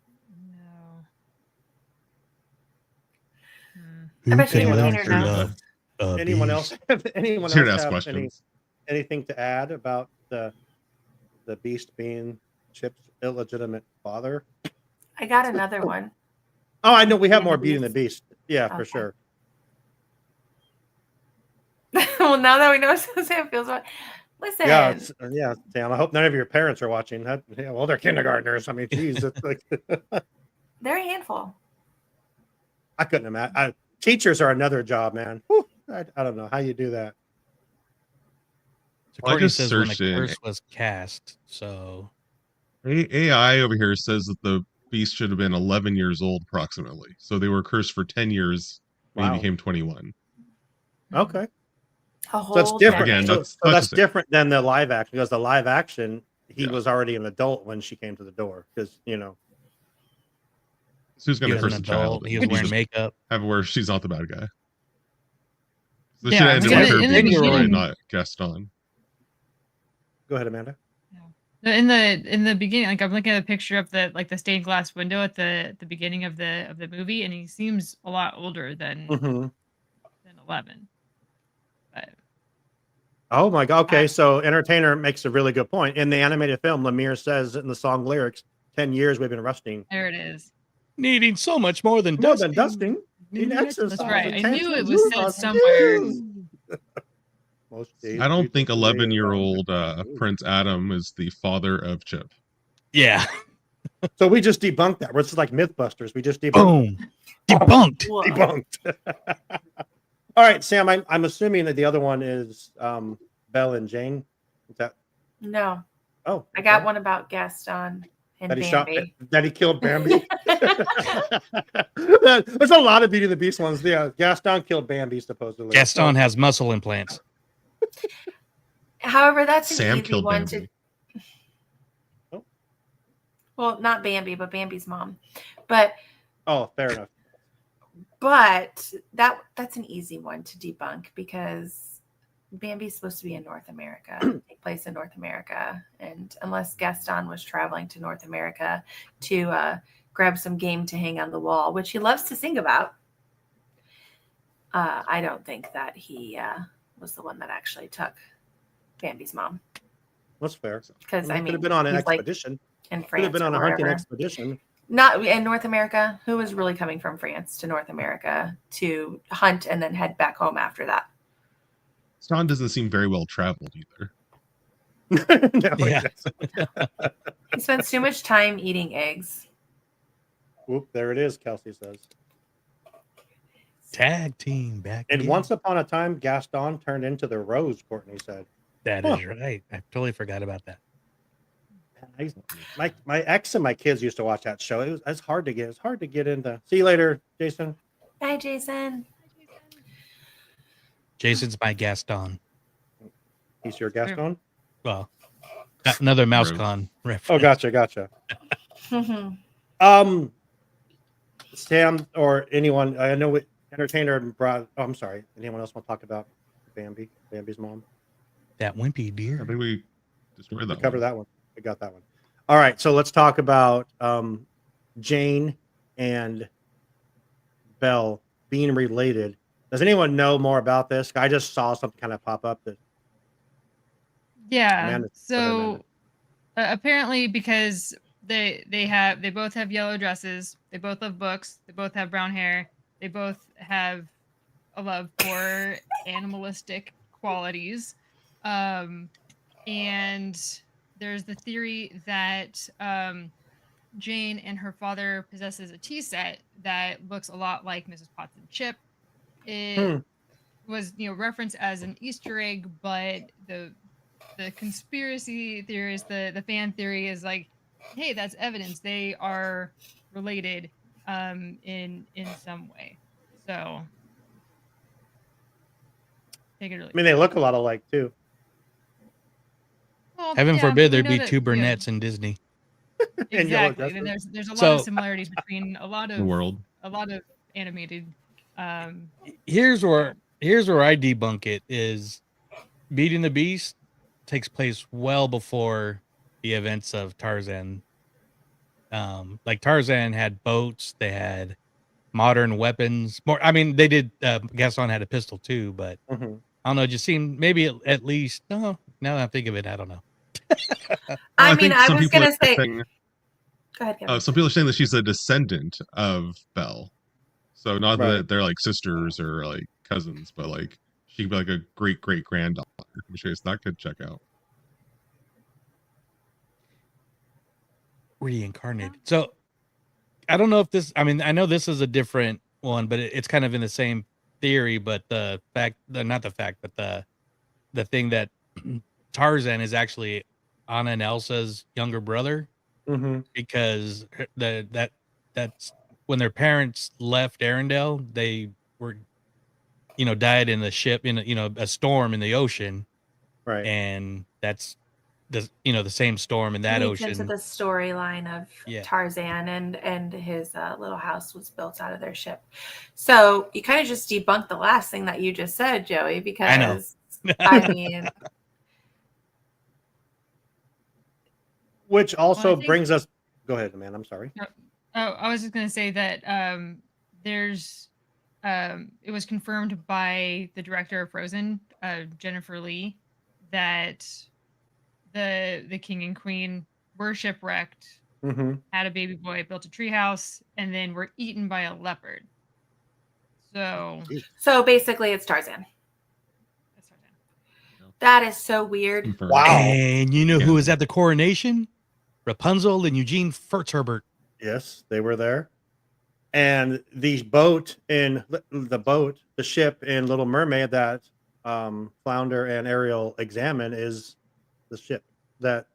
I bet you Anyone entertainer else? knows. Anyone else? Anyone Here to else ask have questions. anything to add about the Beast being Chip's illegitimate father? I got another one. Oh, I know we have Beauty more and the Beauty and the Beast. Yeah, for Okay. sure. Well, now that we know how Sam feels about listen. Yeah, Sam. I hope none of your parents are watching that. Yeah, well, they're kindergartners. I mean, geez, it's like They're a handful. I couldn't imagine. Teachers are another job, man. Whew, I don't know how you do that. So Well, I Courtney just says when the searched it. curse was cast. So AI over here says that the Beast should have been 11 years old approximately. So they were cursed for 10 years when Wow. he became 21. Okay. A whole So it's different. Again, so that's- so that's that's the same. different than the live action because the live action he Yeah. was already an adult when she came to the door because So who's going He to was curse an the child? adult, he was wearing Just makeup. Have it where she's not the bad guy. So Yeah, should have ended in with the- her in the being Troy, beginning- not Gaston. Go ahead, Amanda. In the beginning, like I'm looking at a picture of the stained glass window at the beginning of the movie, and he seems a lot older than Mm-hmm. 11. But Oh my God. Okay, so Entertainer makes a really good point. In the animated film, Lemire says in the song lyrics, 10 years we've been rusting. there it is. Needing so much more than More dusting. than dusting. Need exercise. That's right. I attention, knew it was said use. somewhere. Most days I don't we think play 11-year-old around. Prince Adam is the father of Chip. Yeah. So we just debunked that. We're just like Mythbusters. We just debunked. Boom. Debunked. Whoa. Debunked. All right, Sam. I'm assuming that the other one is Belle and Jane. Is that? No. Oh, I got okay. one about Gaston and That he shot. Bambi. That he killed Bambi. There's a lot of Beauty and the Beast ones. Yeah, Gaston killed Bambi supposedly. Gaston has muscle implants. However, that's an Sam easy killed one Bambi. to. Well, not Bambi, but Bambi's mom. But Oh, fair enough. that's an easy one to debunk because Bambi's supposed to be in North America, take place in North America, and unless Gaston was traveling to North America to grab some game to hang on the wall, which he loves to sing about, I don't think that he was the one that actually took Bambi's mom. That's fair. Because He could have been on an he's, like, expedition. in Could have France been on or a hunting wherever. expedition. Not in North America. Who was really coming from France to North America to hunt and then head back home after that? Gaston doesn't seem very well traveled either. No, he Yeah. doesn't. He spends too much time eating eggs. Whoop, there it is, Kelsey says. Tag team back. And again. once upon a time, Gaston turned into the rose, Courtney said. That is right. I totally forgot about that. My ex and my kids used to watch that show. It's hard to get. It's hard to get into. See you later, Jason. Bye, Jason. Jason's my Gaston. He's your Gaston. Well, another MouseCon reference. Oh, gotcha. Sam or anyone, I know entertainer brought. Oh, I'm sorry. Anyone else want to talk about Bambi's mom? That wimpy deer. I think we destroyed that. Cover that one. I got that one. All right, so let's talk about Jane and Belle being related. Does anyone know more about this? I just saw something kind of pop up that. Yeah. Amanda, So apparently, because they both have yellow dresses, they both love books, they both have brown hair, they both have a love for animalistic qualities, and there's the theory that Jane and her father possesses a tea set that looks a lot like Mrs. Potts and Chip. It was referenced as an Easter egg, but the conspiracy theorist, the fan theory is like, hey, that's evidence they are related in some way. So take it really. I mean, they look a lot alike too. Well, Heaven forbid we there'd know be that, two brunettes in Disney. Exactly. And there's a lot of similarities between a lot of animated. Here's where I debunk it is Beauty and the Beast takes place well before the events of Tarzan. Like Tarzan had boats, they had modern weapons. They did. Gaston had a pistol too, but I don't know. It just seemed maybe at least. No, now that I think of it, I don't know. I was gonna say. Go ahead, Kevin. Some people are saying that she's a descendant of Belle, so not that they're like sisters or like cousins, but like she could be like a great granddaughter, which is that could check out. Reincarnated. So I don't know if this. I know this is a different one, but it's kind of in the same theory. But the thing that Tarzan is actually Anna and Elsa's younger brother, because that's when their parents left Arendelle, they were, died in the ship in a storm in the ocean, right? And that's the same storm in that leads ocean. into the storyline of Tarzan and his little house was built out of their ship. So you kind of just debunked the last thing that you just said, Joey, because I mean. Which also brings us. Go ahead, man. I'm sorry. Oh, I was just going to say that there's. It was confirmed by the director of Frozen, Jennifer Lee, that the king and queen were shipwrecked, had a baby boy, built a treehouse, and then were eaten by a leopard. So basically, it's Tarzan. That is so weird. Wow. And you know who was at the coronation? Rapunzel and Eugene Furtzherbert. Yes, they were there. And the ship in Little Mermaid that Flounder and Ariel examine is the ship that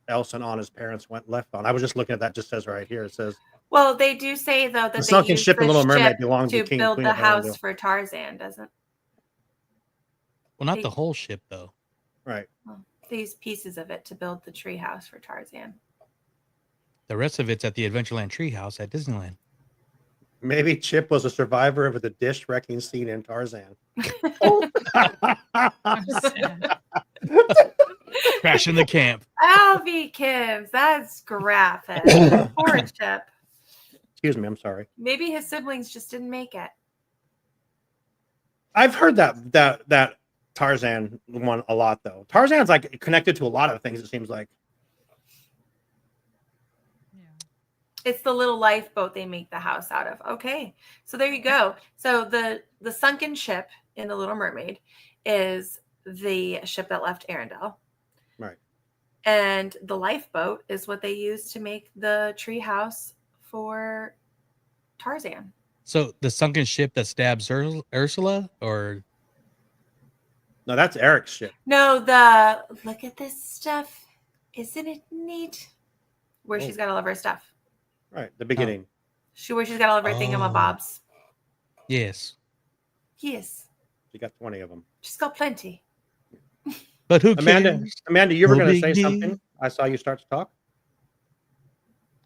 Elsa and Anna's parents left on. I was just looking at that. Just says right here. It says. Well, they do say though that the sunken ship in Little Mermaid belonged to King build Queen the of house Arendelle. for Tarzan, doesn't? Well, not the whole ship though. Right. Well, they use pieces of it to build the tree house for Tarzan. The rest of it's at the Adventureland treehouse at Disneyland. Maybe Chip was a survivor of the dish wrecking scene in Tarzan. Crash in the camp. Alvy Kims, that's graphic. Poor Chip. Excuse me, I'm sorry. Maybe his siblings just didn't make it. I've heard that Tarzan one a lot though. Tarzan's like connected to a lot of things, it seems like. It's the little lifeboat they make the house out of. Okay, so there you go. So the sunken ship in The Little Mermaid is the ship that left Arendelle. Right. And the lifeboat is what they use to make the tree house for Tarzan. So the sunken ship that stabs Ursula, or No, that's Eric's ship. No, look at this stuff. Isn't it neat? Where she's got all of her stuff. Right, the beginning. Where she's got all of her thingamabobs. Yes. Yes. She got 20 of them. She's got plenty. But who Amanda, cares? Amanda, you were No going to big say deal. something. I saw you start to talk.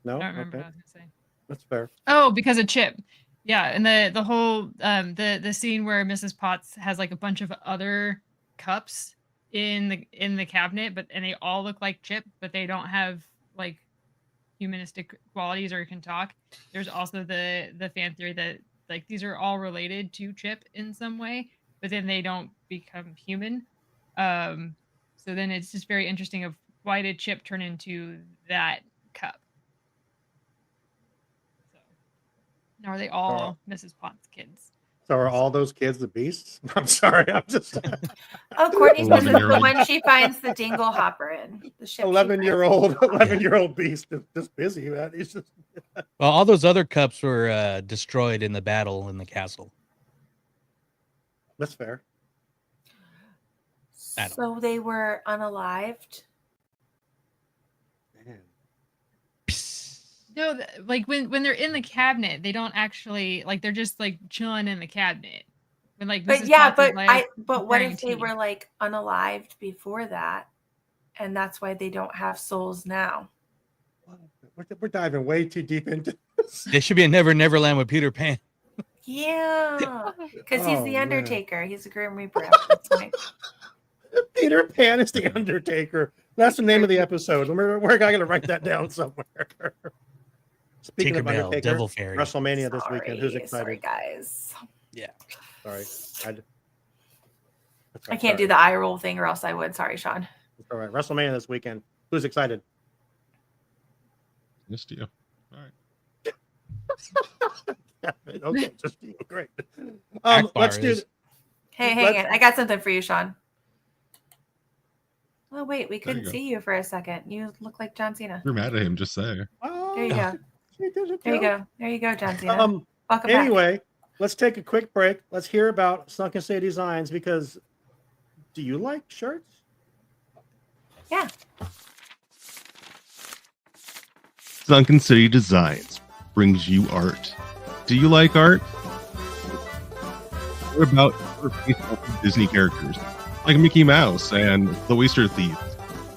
No, I don't remember okay, what I was gonna say. that's fair. Oh, because of Chip. Yeah, and the whole the scene where Mrs. Potts has like a bunch of other cups in the cabinet, and they all look like Chip, but they don't have like humanistic qualities or can talk. There's also the fan theory that like these are all related to Chip in some way, but then they don't become human. So then it's just very interesting of why did Chip turn into that cup? So, are they all Mrs. Potts kids? So are all those kids the beasts? I'm sorry, I'm just Oh, Courtney says it's the 11-year-old. one she finds the dingle hopper in. The ship 11-year-old beast is just busy, man. He's just Well, all those other cups were destroyed in the battle in the castle. that's fair. So they were unalived. No, like when they're in the cabinet, they don't actually like they're just like chilling in the cabinet. When like But Mrs. yeah, Potts is, but like, what preparing if they tea. were like unalived before that, and that's why they don't have souls now? We're diving way too deep into this. They should be a Never Never Land with Peter Pan. Yeah, because he's Oh, the man. Undertaker. He's a Grim Reaper. At this point. Peter Pan is the Undertaker. That's the name of the episode. We're going to write that down somewhere. Speaking of Tinkerbell, Undertaker, Devil Fairy. WrestleMania this weekend. Who's excited? Sorry, guys. Yeah. Sorry. I can't do the eye roll thing, or else I would. Sorry, Sean. It's all right. WrestleMania this weekend. Who's excited? Missed you. All right. Okay, just great. Akbar Let's do. is. Hey, hang on. I got something for you, Sean. Oh wait, we couldn't go. see you for a second. You look like John Cena. You're mad at him, just say. There you go. There you go. There you go, John Cena. Welcome back. Anyway, let's take a quick break. Let's hear about Sunken City Designs because do you like shirts? Yeah. Sunken City Designs brings you art. Do you like art? What about Disney characters like Mickey Mouse and the Oyster Thieves?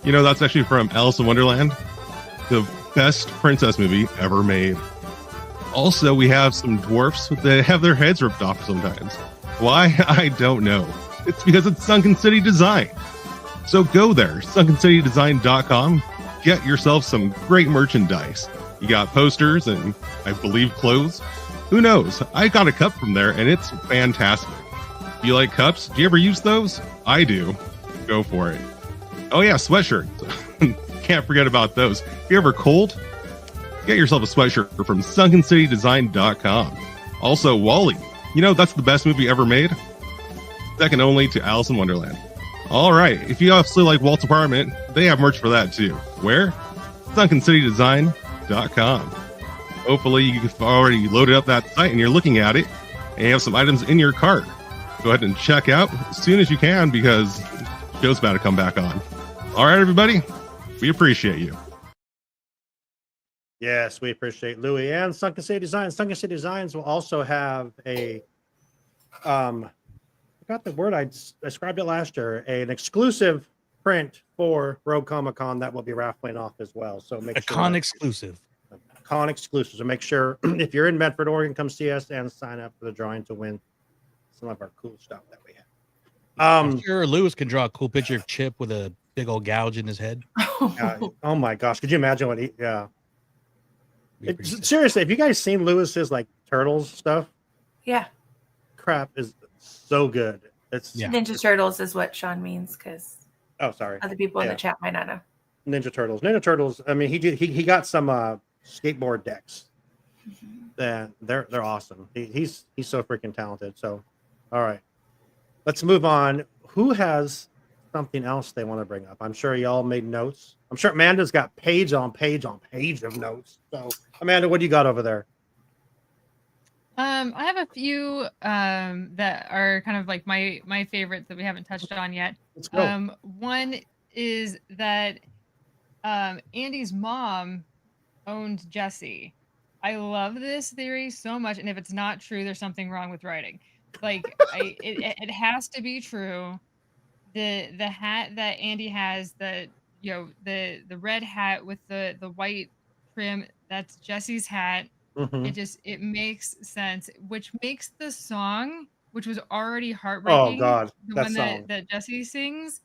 You know, that's actually from Alice in Wonderland, the best princess movie ever made. Also, we have some dwarfs that have their heads ripped off sometimes. Why? I don't know. It's because it's Sunken City Design. So go there, sunkencitydesign.com. Get yourself some great merchandise. You got posters and, I believe, clothes. Who knows? I got a cup from there, and it's fantastic. Do you like cups? Do you ever use those? I do. Go for it. Oh, yeah, sweatshirts. Can't forget about those. If you're ever cold, get yourself a sweatshirt from sunkencitydesign.com. Also, Wall-E. You know, that's the best movie ever made. Second only to Alice in Wonderland. All right. If you also like Walt's apartment, they have merch for that too. Where? sunkencitydesign.com. Hopefully you've already loaded up that site and you're looking at it and you have some items in your cart. Go ahead and check out as soon as you can because the show's about to come back on. All right, everybody. We appreciate you. Yes, we appreciate Louis and Sunken City Designs. Sunken City Designs will also have a I forgot the word, I described it last year, an exclusive print for Rogue Comic Con that will be raffling off as well. So make A sure con exclusive. Con exclusive. So make sure if you're in Medford, Oregon, come see us and sign up for the drawing to win some of our cool stuff that we have. I'm sure Lewis can draw a cool picture of Chip with a big old gouge in his head. Oh my gosh, could you imagine what he? Yeah. Seriously, have you guys seen Lewis's like turtles stuff? Yeah. Crap is so good. It's Ninja Turtles is what Sean means because oh sorry, other people in the chat might not know. Ninja Turtles. I mean, he got some skateboard decks. They're awesome. He's so freaking talented. So, all right, let's move on. Who has something else they want to bring up? I'm sure y'all made notes. I'm sure Amanda's got page on page on page of notes. So, Amanda, what do you got over there? I have a few that are kind of like my favorites that we haven't touched on yet. Let's go. One is that Andy's mom owned Jesse. I love this theory so much, and if it's not true, there's something wrong with writing. Like, it has to be true. The hat that Andy has, the red hat with the white trim, that's Jesse's hat. Mhm. It makes sense, which makes the song, which was already Oh heartbreaking, God, the that one song. that Jesse sings,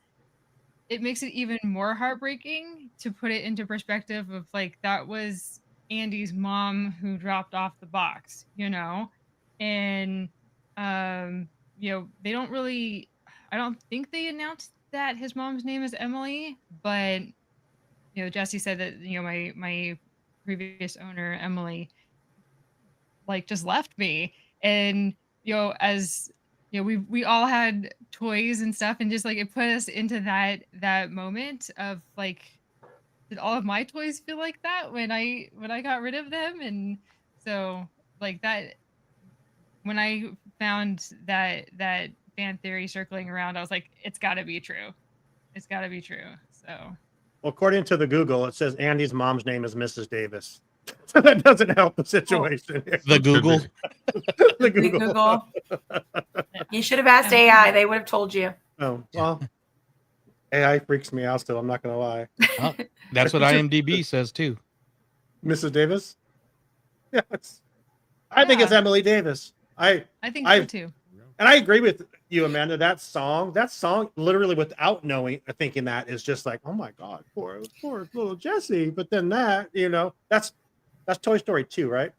it makes it even more heartbreaking to put it into perspective of like that was Andy's mom who dropped off the box, and they don't really, I don't think they announced that his mom's name is Emily, but Jesse said that my previous owner Emily like just left me, and as we all had toys and stuff, and just like it put us into that moment of like, did all of my toys feel like that when I got rid of them? And so like that, when I found that fan theory circling around, I was like, it's got to be true. It's got to be true. So Well, according to the Google, it says Andy's mom's name is Mrs. Davis. So that doesn't help the situation. Here. The Google. The Google. You should have asked AI. They would have told you. Oh, well, AI freaks me out still. I'm not going to lie. Oh, that's what IMDb says too. Mrs. Davis? Yeah, I think it's Emily Davis. I think so too. And I agree with you, Amanda. That song, literally without thinking that is just like, oh my God, poor little Jesse. But then that's Toy Story 2, right?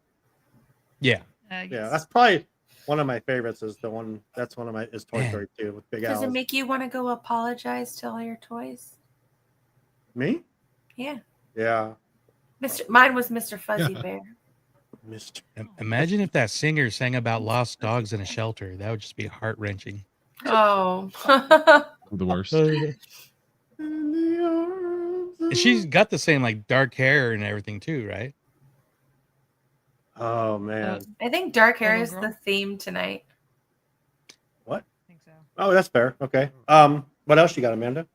Yeah. Yeah, that's probably one of my favorites. Is the one that's one of my is Toy Story 2 with Big Al. Does it make you want to go apologize to all your toys? Me? Yeah. Yeah. Mine was Mr. Fuzzy Bear. Imagine if that singer sang about lost dogs in a shelter. That would just be heart wrenching. Oh. The worst. She's got the same like dark hair and everything too, right? Oh man. I think dark hair is the theme tonight. What? I think so. Oh, that's fair. Okay. What else you got, Amanda?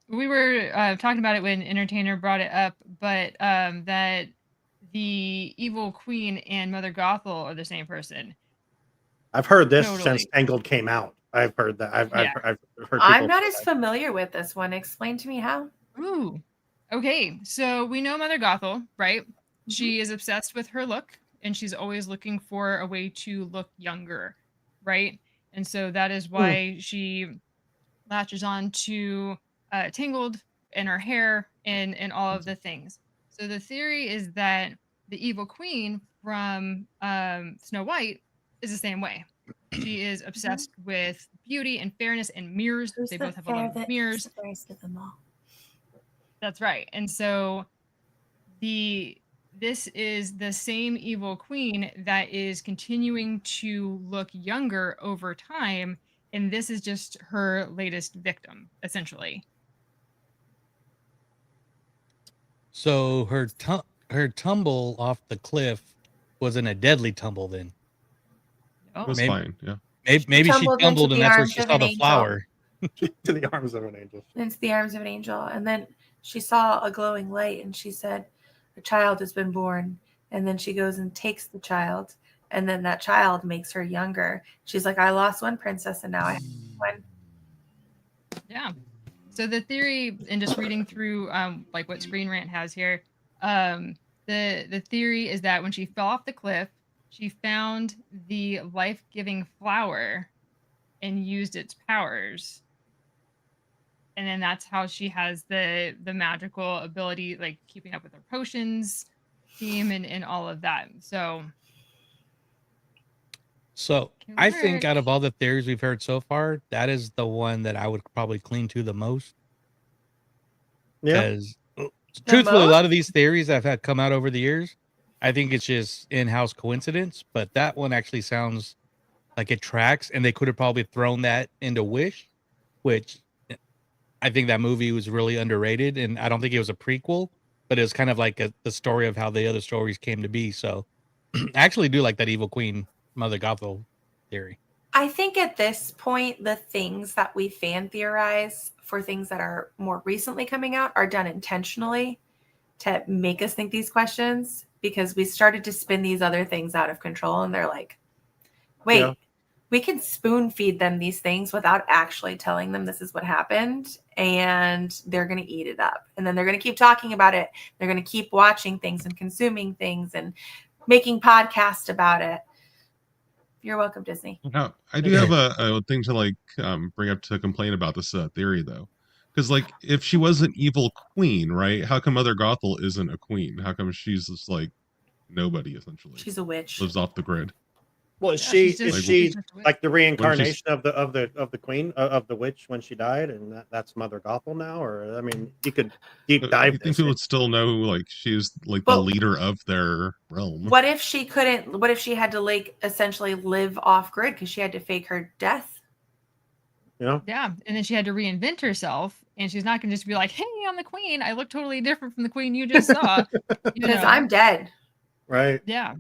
We were talking about it when Entertainer brought it up, but that the evil queen and Mother Gothel are the same person. I've heard this Totally. since Tangled came out. I've heard that. I've heard. I'm not as familiar with this one. Explain to me how. Ooh. Okay, so we know Mother Gothel, right? She is obsessed with her look, and she's always looking for a way to look younger, right? And so that is why she latches on to Tangled and her hair and all of the things. So the theory is that the evil queen from Snow White is the same way. She is obsessed with beauty and fairness and mirrors. They both have a lot of mirrors. That's right. And so this is the same evil queen that is continuing to look younger over time, and this is just her latest victim, essentially. So her tumble off the cliff wasn't a deadly tumble then. It was fine, yeah. Maybe she tumbled and that's where she saw the flower. To the arms of an angel. Into the arms of an angel. And then she saw a glowing light and she said, a child has been born. And then she goes and takes the child. And then that child makes her younger. She's like, I lost one princess and now I have one. Yeah. So the theory, and just reading through like what Screen Rant has here, the theory is that when she fell off the cliff, she found the life-giving flower and used its powers. And then that's how she has the magical ability, like keeping up with her potions theme and all of that. So I think out of all the theories we've heard so far, that is the one that I would probably cling to the most. Yeah. Because truthfully, a lot of these theories I've had come out over the years, I think it's just in-house coincidence, but that one actually sounds like it tracks, and they could have probably thrown that into Wish, which I think that movie was really underrated, and I don't think it was a prequel, but it was kind of like the story of how the other stories came to be. So actually do like that evil queen Mother Gothel theory. I think at this point, the things that we fan theorize for things that are more recently coming out are done intentionally to make us think these questions, because we started to spin these other things out of control, and they're like, wait, Yeah. we can spoon feed them these things without actually telling them this is what happened, and they're going to eat it up. And then they're going to keep talking about it. They're going to keep watching things and consuming things and making podcasts about it. You're welcome, Disney. Now, I do have a thing to like bring up to complain about this theory though, because like if she was an evil queen, right? How come Mother Gothel isn't a queen? How come she's just like nobody essentially? She's a witch. Lives off the grid. Well, is she's she just like the reincarnation of the queen of the witch when she died, and that's Mother Gothel now? Or I mean, you could deep dive. You think people would still know like she's like the leader of their realm? What if she couldn't? What if she had to like essentially live off grid because she had to fake her death? Yeah. Yeah, and then she had to reinvent herself, and she's not going to just be like, "Hey, I'm the queen. I look totally different from the queen you just saw." Because I'm dead. Right. Yeah.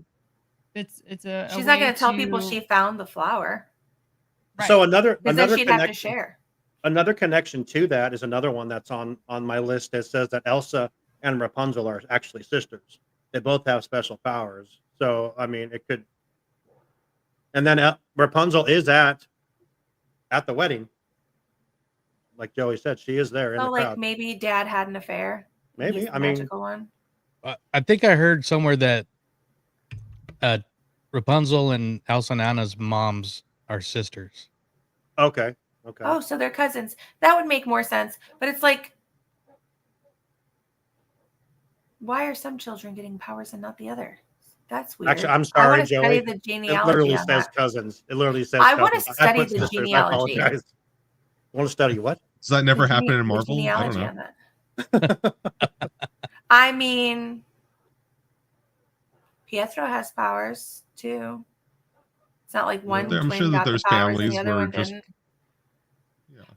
It's a. She's not going to tell people she found the flower. So another Then she'd have to share. Another connection to that is another one that's on my list that says that Elsa and Rapunzel are actually sisters. They both have special powers. So I mean, it could. And then Rapunzel is at the wedding. Like Joey said, she is there in So the like crowd. maybe Dad had an affair. Maybe. He's the I mean, magical one. I think I heard somewhere that Rapunzel and Elsa and Anna's moms are sisters. Okay. Okay. Oh, so they're cousins. That would make more sense. But it's like, why are some children getting powers and not the other? That's weird. Actually, I'm I sorry, want to Joey. study the It genealogy literally on says that. cousins. It literally says I want to cousins. study put the sisters. genealogy. I apologize. Want to study what? Does that never The happen in Marvel? I don't genealogy know. on that. I mean, Pietro has powers too. It's not like one I'm twin sure that got the there's powers and families the other where one just didn't.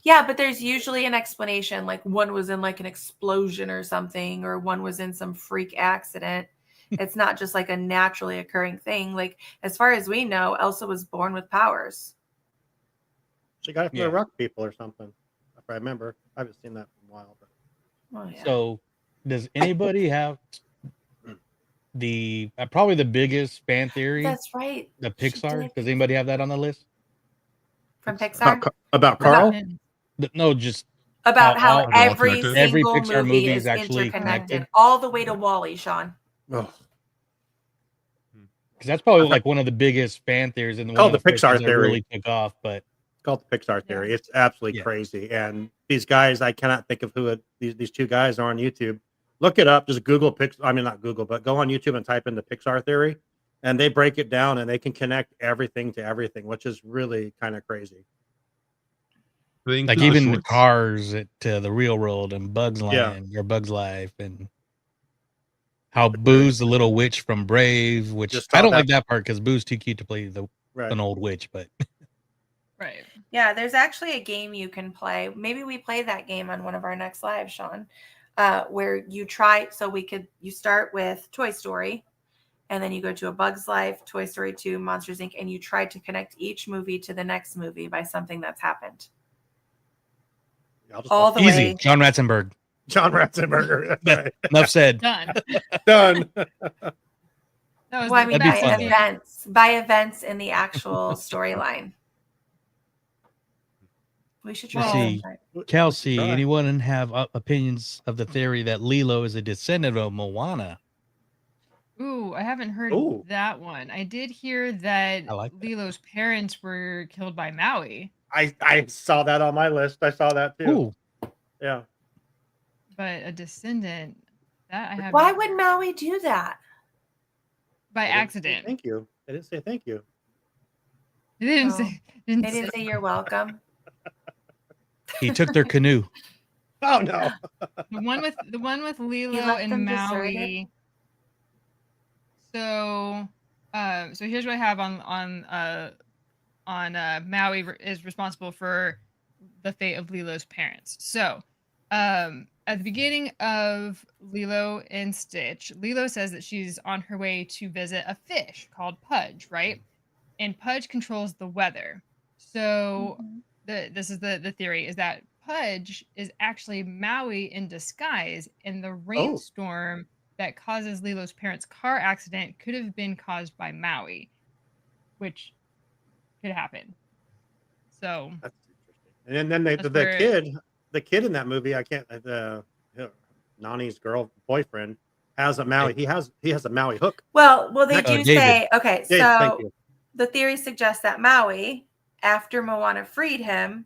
Yeah, but there's usually an explanation, like one was in like an explosion or something, or one was in some freak accident. It's not just like a naturally occurring thing. Like as far as we know, Elsa was born with powers. She got it from the rock people or something. If I remember. I haven't seen that in a while. But Oh, yeah. So, does anybody have the probably the biggest fan theory? That's right. The She Pixar. did. Does anybody have that on the list? From Pixar? About Carl? No, just About how all every connected. single Every Pixar movie movie is is actually interconnected. connected. All the way to Wall-E, Sean. Oh. Because that's probably like one of the biggest fan theories in the Called one the Pixar that theory. really took off. But It's called the Pixar theory. It's absolutely crazy. And these guys, I cannot think of who these two guys are on YouTube. Look it up. Just Google Pixar. I mean, not Google, but go on YouTube and type in the Pixar theory, and they break it down and they can connect everything to everything, which is really kind of crazy. like even the cars to the real world and Bugs Land or Bugs Life and how Boo's the little witch from Brave, which Just I saw don't that. like that part because Boo's too cute to play Right. an old witch, but Right. Yeah, there's actually a game you can play. Maybe we play that game on one of our next lives, Sean, where you try. So you start with Toy Story, and then you go to A Bug's Life, Toy Story 2, Monsters Inc., and you try to connect each movie to the next movie by something that's happened. All the easy. way. John Ratzenberg. John Ratzenberger. That's right. Enough said. Done. Done. Well, I mean, That'd be fun, though. by events in the actual storyline. We should try. Let's see, Kelsey, anyone have opinions of the theory that Lilo is a descendant of Moana? Ooh, I haven't heard Ooh. that one. I did hear that I like that. Lilo's parents were killed by Maui, I saw that on my list. I saw that too. Ooh. Yeah. but a descendant that I have Why would Maui do that? by They didn't say accident. Thank you. They didn't say thank you. They didn't Oh. say. They didn't say you're welcome. He took their canoe. Oh no. the one with Lilo left and them Maui. deserted? So, so here's what I have on Maui is responsible for the fate of Lilo's parents. So, at the beginning of Lilo and Stitch, Lilo says that she's on her way to visit a fish called Pudge, right? And Pudge controls the weather. So this is the theory, is that Pudge is actually Maui in disguise, and the rainstorm that causes Lilo's parents' car accident could have been caused by Maui, which could happen. So That's interesting. And then the kid in that movie, I can't Nani's boyfriend has a Maui. He has a Maui hook. Well, they do say, okay, David, so thank you. the theory suggests that Maui, after Moana freed him,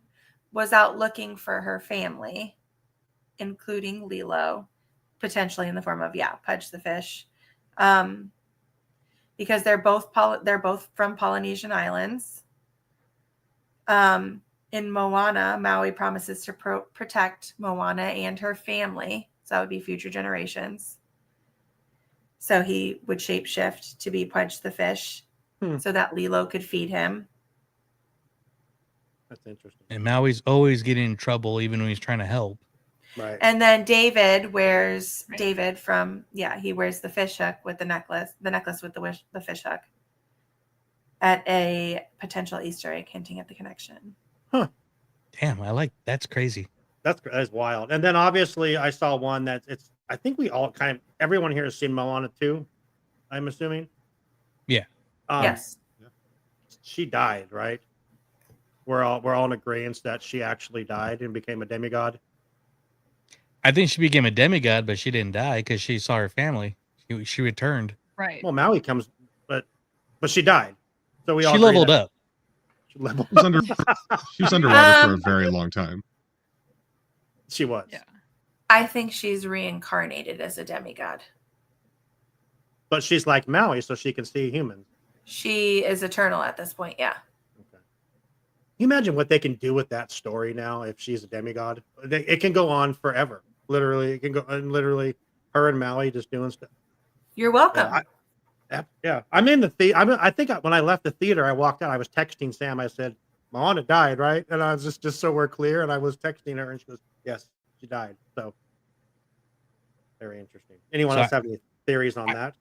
was out looking for her family, including Lilo, potentially in the form of Pudge the fish, because they're both from Polynesian islands. In Moana, Maui promises to protect Moana and her family, so that would be future generations. So he would shapeshift to be Pudge the fish, so that Lilo could feed him. That's interesting. And Maui's always getting in trouble, even when he's trying to help. Right. And then David wears he wears the fish hook with the necklace with the fish hook at a potential Easter egg hinting at the connection. Huh. Damn, that's crazy. That's wild. And then obviously I saw one that I think we all everyone here has seen Moana 2, I'm assuming. Yeah. Yes. She died, right? We're all in agreement that she actually died and became a demigod. I think she became a demigod, but she didn't die because she saw her family. She returned. Right. Well, Maui comes, but she died. So we all She leveled up. She leveled She was underwater for a very long time. She was. Yeah. I think she's reincarnated as a demigod. But she's like Maui, so she can see humans. She is eternal at this point, yeah. Can you imagine what they can do with that story now if she's a demigod? It can go on forever. Literally, it can go literally her and Maui just doing stuff. You're welcome. I'm in the theater. I think when I left the theater, I walked out. I was texting Sam. I said, Moana died, right? And I was just so we're clear. And I was texting her, and she goes, yes, she died. So very interesting. Anyone else have any theories on that?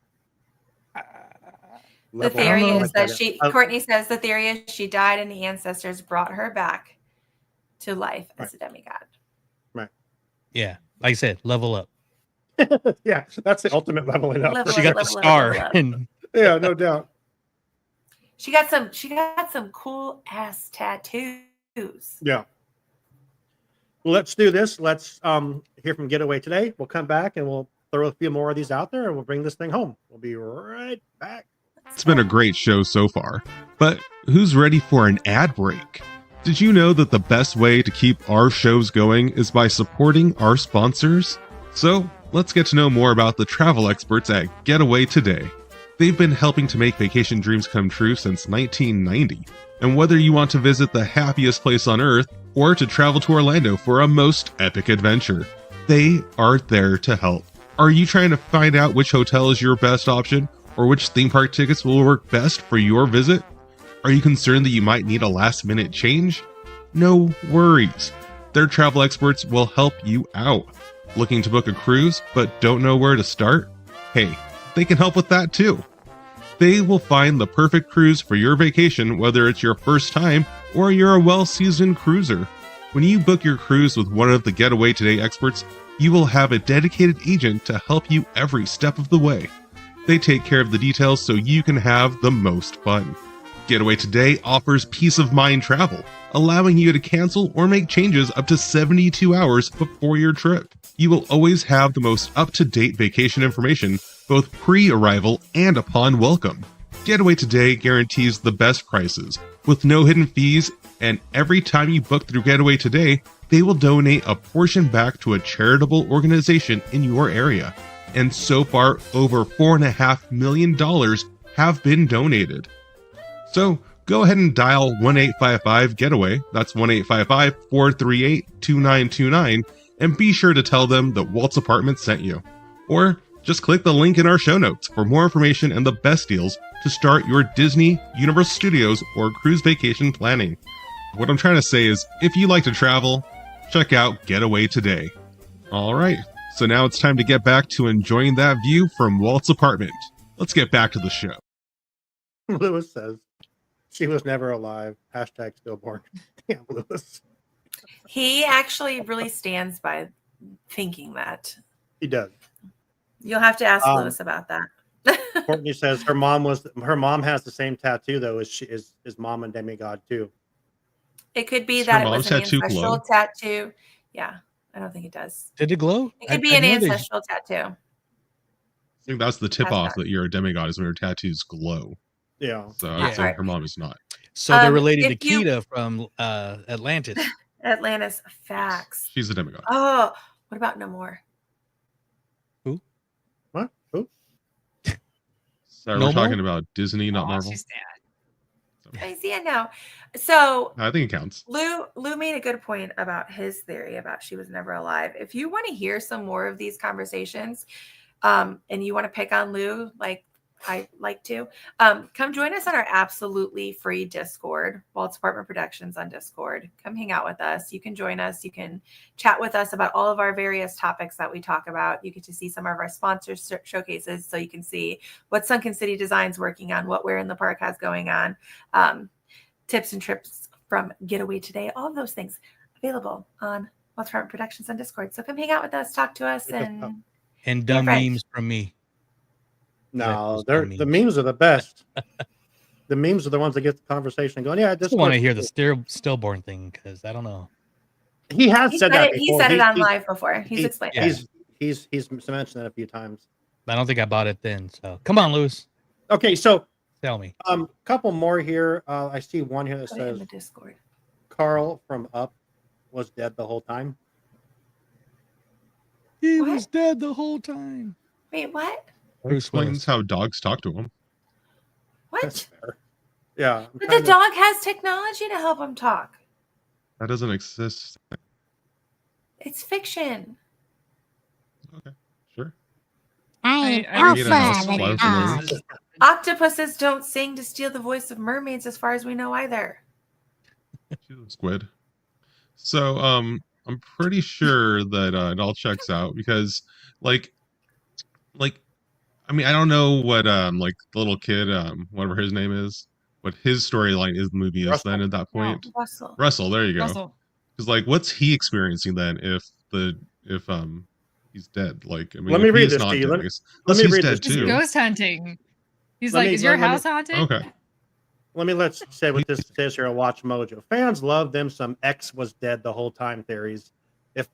The theory is that Courtney says the theory is she died and the ancestors brought her back to life as a demigod. Right. Yeah. Like I said, level up. Yeah, that's the ultimate leveling up. She got the star. Yeah, no doubt. She got some cool ass tattoos. Yeah. Well, let's do this. Let's hear from Getaway today. We'll come back and we'll throw a few more of these out there and we'll bring this thing home. We'll be right back. It's been a great show so far, but who's ready for an ad break? Did you know that the best way to keep our shows going is by supporting our sponsors? So let's get to know more about the travel experts at Getaway Today. They've been helping to make vacation dreams come true since 1990. And whether you want to visit the happiest place on earth or to travel to Orlando for a most epic adventure, they are there to help. Are you trying to find out which hotel is your best option or which theme park tickets will work best for your visit? Are you concerned that you might need a last-minute change? No worries. Their travel experts will help you out. Looking to book a cruise but don't know where to start? Hey, they can help with that too. They will find the perfect cruise for your vacation, whether it's your first time or you're a well-seasoned cruiser. When you book your cruise with one of the Getaway Today experts, you will have a dedicated agent to help you every step of the way. They take care of the details so you can have the most fun. Getaway Today offers peace of mind travel, allowing you to cancel or make changes up to 72 hours before your trip. You will always have the most up-to-date vacation information, both pre-arrival and upon welcome. Getaway Today guarantees the best prices, with no hidden fees, and every time you book through Getaway Today, they will donate a portion back to a charitable organization in your area. And so far, over $4.5 million have been donated. So go ahead and dial 1-855-GETAWAY, that's 1-855-438-2929, and be sure to tell them that Walt's Apartment sent you. Or just click the link in our show notes for more information and the best deals to start your Disney, Universal Studios, or cruise vacation planning. What I'm trying to say is, if you like to travel, check out Getaway Today. All right. So now it's time to get back to enjoying that view from Walt's apartment. Let's get back to the show. Lewis says she was never alive. Hashtag stillborn. Damn, Lewis. He actually really stands by thinking that. He does. You'll have to ask Lewis about that. Courtney says her mom has the same tattoo though as mom and demigod too. It could be Does that her it was mom's an tattoo ancestral glow? tattoo. Yeah, I don't think it does. Did it glow? It could be an ancestral tattoo. I think that's the tip That's off not- that you're a demigod is when your tattoos glow. Yeah. So I'd say Right. her mom is not. So they're related to if you- Kita from Atlantis. Atlantis facts. She's a demigod. Oh, what about Namor? What? Who? So No we're talking more? about Disney, not Marvel. She's sad. I see it now. So I think it counts. Lou made a good point about his theory about she was never alive. If you want to hear some more of these conversations, and you want to pick on Lou like I like to, come join us on our absolutely free Discord, Walt's Apartment Productions on Discord. Come hang out with us. You can join us. You can chat with us about all of our various topics that we talk about. You get to see some of our sponsors showcases, so you can see what Sunken City Design's working on, what Where in the Park has going on, tips and trips from Getaway Today, all of those things available on Walt's Apartment Productions on Discord. So come hang out with us, talk to us, and dumb friends. memes from me. No, the memes are the best. The memes are the ones that get the conversation going. Yeah, I just want to hear the stillborn thing because I don't know. He has said that before. He said it on live before. He's explained it. He's mentioned that a few times. I don't think I bought it then. So come on, Lewis. Okay, so tell me. Couple more here. I see one here that Put it in says the Discord. Carl from Up was dead the whole time. He was dead the whole time. Wait, what? Bruce explains how dogs talk to him. What? Yeah. But the dog has technology to help him talk. That doesn't exist. It's fiction. Okay, sure. I am Octopuses don't sing to steal the voice of mermaids, as far as we know either. Squid. So I'm pretty sure that it all checks out because like I mean I don't know what like the little kid whatever his name is, what his storyline is in the movie is then at that point. No, Russell, there you go. Russell. Because like what's he experiencing then if he's dead? Like I mean let me if he read is this not to you. dead, Let I guess- me unless he's read dead this. too. Ghost hunting. He's Let like, me- is your let me- house haunted? Okay. Let's say what this says here on Watch Mojo. Fans love them some X was dead the whole time theories. If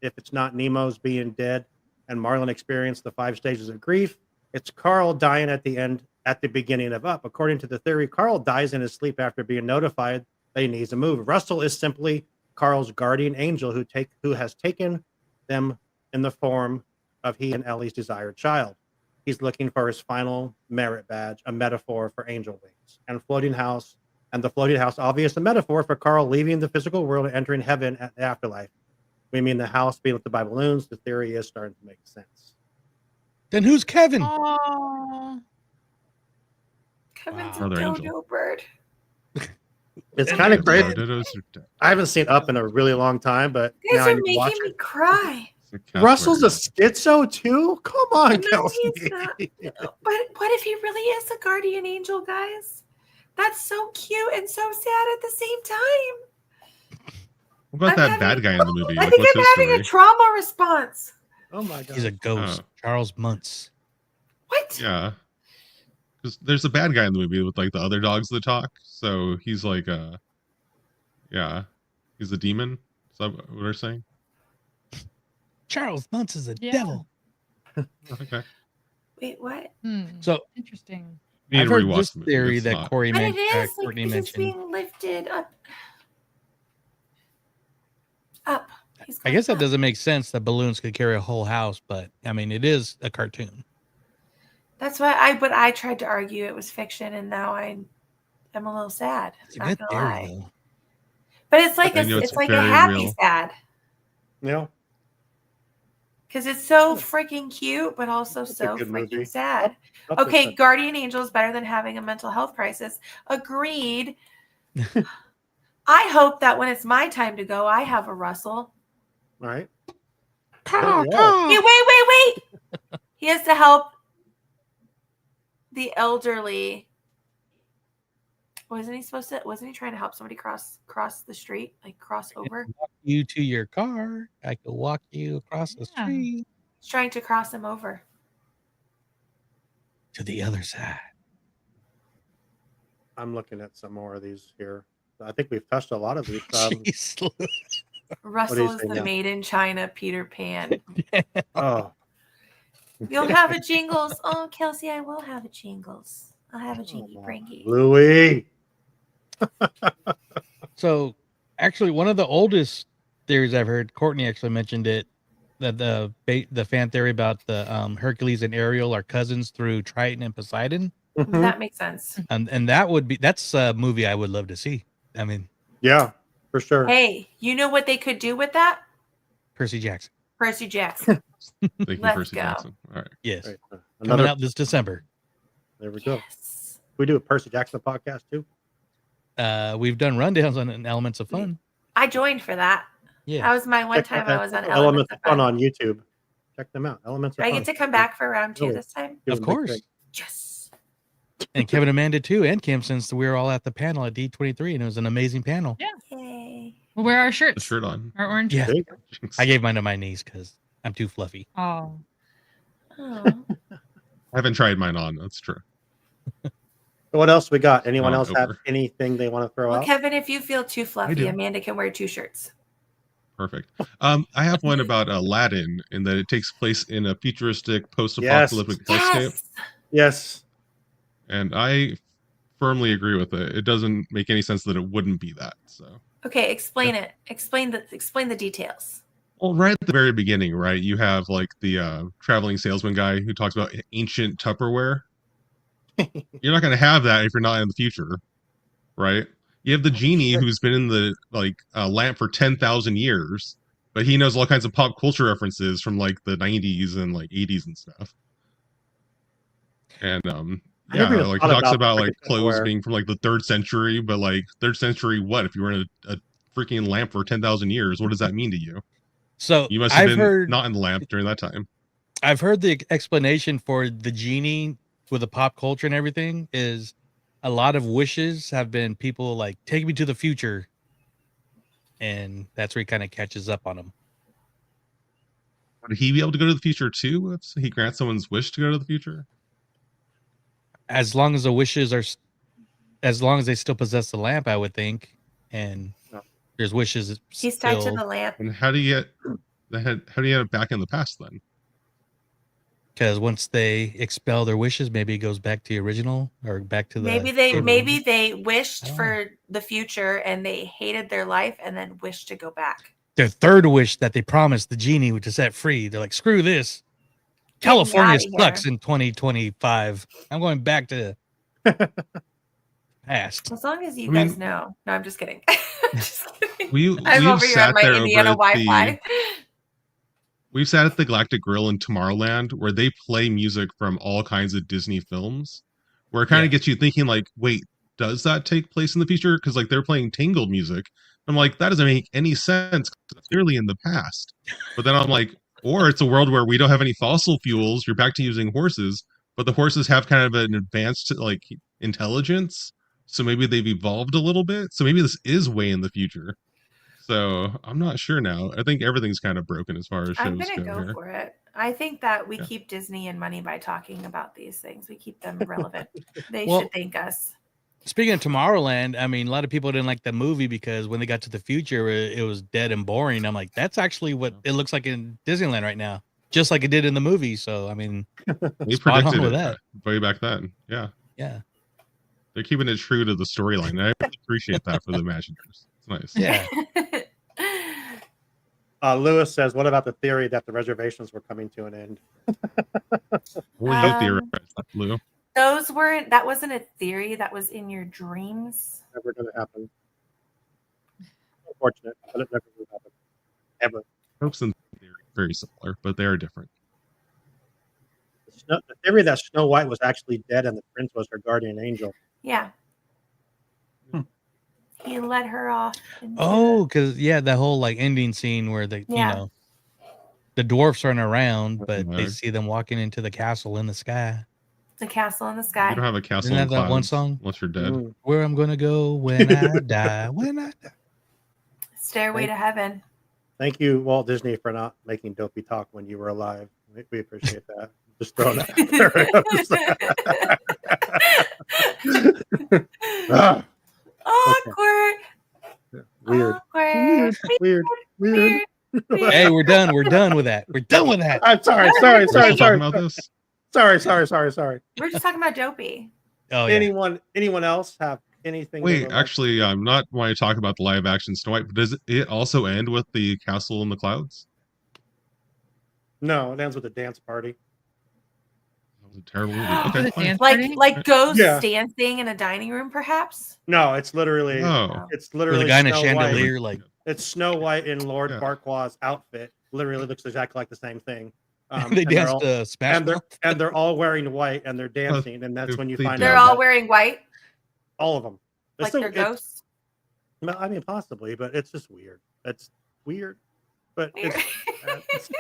it's not Nemo's being dead and Marlin experienced the 5 stages of grief, it's Carl dying at the beginning of Up. According to the theory, Carl dies in his sleep after being notified that he needs to move. Russell is simply Carl's guardian angel who has taken them in the form of he and Ellie's desired child. He's looking for his final merit badge, a metaphor for angel wings, and the floating house, obvious a metaphor for Carl leaving the physical world and entering heaven at the afterlife. We mean the house being lit by balloons. The theory is starting to make sense. Then who's Kevin? Oh, Kevin's Another a angel. dodo bird. It's kind of crazy. Dodos are dead. I haven't seen Up in a really long time, but You now guys I are need to watch making me it. cry. Russell's a schizo too? Come on, No, Kelsey. he's not. But what if he really is a guardian angel, guys? That's so cute and so sad at the same time. What about I'm that bad guy in the movie? I Like, think what's I'm his having story? a trauma response. Oh my god. He's a ghost. Charles Muntz. What? Yeah. Because there's a bad guy in the movie with like the other dogs that talk. So he's like yeah. He's a demon. Is that what we're saying? Charles Muntz is a Yeah. devil. Okay. Wait, what? So interesting. You need I've to heard rewatch this the movie. theory It's that not- Courtney But it is like Courtney he's mentioned. being lifted up. Up. He's I going guess that up. doesn't make sense that balloons could carry a whole house, but I mean, it is a cartoon. That's why but I tried to argue it was fiction, and now I'm a little sad. It's a Not good gonna theory, lie. though. But it's like I know it's it's like a very happy real. sad. Yeah. Because it's so freaking cute, but also a so good freaking movie. sad. Up is Okay, a- Guardian Angel is better than having a mental health crisis. Agreed. I hope that when it's my time to go, I have a Russell. All right. Wait. He has to help the elderly. Wasn't he trying to help somebody cross the street, like cross over? Walk you to your car. I could walk you across the street He's trying to cross him over to the other side. I'm looking at some more of these here. I think we've touched a lot of these. Russell is the made in China Peter Pan. Oh, You'll have a jingles. Oh, Kelsey, I will have a jingles. I'll have a jingy bringy. Louis. So, actually, one of the oldest theories I've heard, Courtney actually mentioned it, that the fan theory about the Hercules and Ariel are cousins through Triton and Poseidon. That makes sense. And that's a movie I would love to see. I mean, yeah, for sure. Hey, you know what they could do with that? Percy Jackson. Percy Jackson. Let's go. Jackson. All right. Yes. Right. Coming out this December. There we go. We do a Percy Jackson podcast too. We've done rundowns on Elements of Fun. I joined for that. Yeah. That was my one time I was on Elements of Fun on YouTube. Check them out. Elements Do of I Fun. get to come back for round 2 this time? Of course. Yes. And Kevin Amanda too, and Kim, since we were all at the panel at D23, and it was an amazing panel. Yeah. Yay. We'll wear our shirts. Shirt on. Our orange. Yeah. I gave mine to my niece because I'm too fluffy. Oh. I haven't tried mine on. That's true. What else we got? Anyone Oh, else have anything they want to throw Well, out? Kevin, if you feel too I fluffy, do. Amanda can wear 2 shirts. Perfect. I have one about Aladdin, in that it takes place in a futuristic post-apocalyptic hellscape. Yes. And I firmly agree with it. It doesn't make any sense that it wouldn't be that. So, Okay, explain it. Explain the details. well, right at the very beginning, right, you have like the traveling salesman guy who talks about ancient Tupperware. You're not going to have that if you're not in the future, right? You have the genie who's been in the lamp for 10,000 years, but he knows all kinds of pop culture references from like the 90s and like 80s and stuff. And yeah, like he talks about like clothes being from like the 3rd century, but like 3rd century what? If you were in a freaking lamp for 10,000 years, what does that mean to you? So you must have been not in the lamp during that time. I've heard the explanation for the genie with the pop culture and everything is a lot of wishes have been people like take me to the future, and that's where he kind of catches up on them. Would he be able to go to the future too if he grants someone's wish to go to the future? As long as the wishes are, as long as they still possess the lamp, I would think, and there's wishes. He's tied to the lamp. And how do you get it back in the past then? Because once they expel their wishes, maybe it goes back to the original or back to the. Maybe they wished for the future and they hated their life and then wished to go back. Their third wish that they promised the genie to set free. They're like, screw this. California sucks in 2025. I'm going back to past. As long as you guys know. No, I'm just kidding. We've I'm over here on my there Indiana over at Wi-Fi. We've sat at the Galactic Grill in Tomorrowland where they play music from all kinds of Disney films, where it kind of gets you thinking like, wait, does that take place in the future? Because like they're playing Tangled music. I'm like, that doesn't make any sense. It's clearly in the past. But then I'm like, or it's a world where we don't have any fossil fuels. You're back to using horses, but the horses have kind of an advanced like intelligence. So maybe they've evolved a little bit. So maybe this is way in the future. So I'm not sure now. I think everything's kind of broken as far as shows I'm gonna go here. for it. I think that we keep Disney and money by talking about these things. We keep them relevant. They should thank us. Speaking of Tomorrowland, I mean, a lot of people didn't like the movie because when they got to the future, it was dead and boring. I'm like, that's actually what it looks like in Disneyland right now, just like it did in the movie. So, I mean, they spot predicted on with it that. way back then. Yeah. Yeah. They're keeping it true to the storyline. I really appreciate that for the Imagineers. It's nice. Yeah. Lewis says, what about the theory that the reservations were coming to an end? What do you theorize, Lou? That wasn't a theory. That was in your dreams. Never going to happen. Unfortunate, but it never will happen. Ever. Hopes and theory are very similar, but they are different. The theory that Snow White was actually dead and the prince was her guardian angel. Yeah. He let her off. Oh, because that whole like ending scene where they, you know, The dwarfs aren't around, but they see them walking into the castle in the sky. The castle in the sky. You don't have a castle Isn't in that that one clouds song? unless you're dead. Where I'm gonna go when I die. When I die. Stairway to heaven. Thank you, Walt Disney, for not making Dopey talk when you were alive. We appreciate that. Just throwing that out there. Ah, Awkward. weird. Awkward. Weird. Hey, we're done. We're done with that. We're done with that. I'm sorry. We're still talking about this? Sorry. We're just talking about Dopey. Oh, yeah. Anyone else have anything? Wait, actually, I'm not wanting to talk about the live action Snow White, but does it also end with the castle in the clouds? No, it ends with a dance party. That was a terrible movie. Okay, fine. Like ghosts Yeah. dancing in a dining room, perhaps. No, it's literally With a guy in a Snow chandelier, White. like It's Snow White in Lord Farquaad's outfit. Literally looks exactly like the same thing. they and danced they're all- Smash Mouth. and they're all wearing white and they're dancing, and that's when you find They're out all that wearing white, all of them. like they're ghosts. I mean, possibly, but it's just weird. It's weird, but it's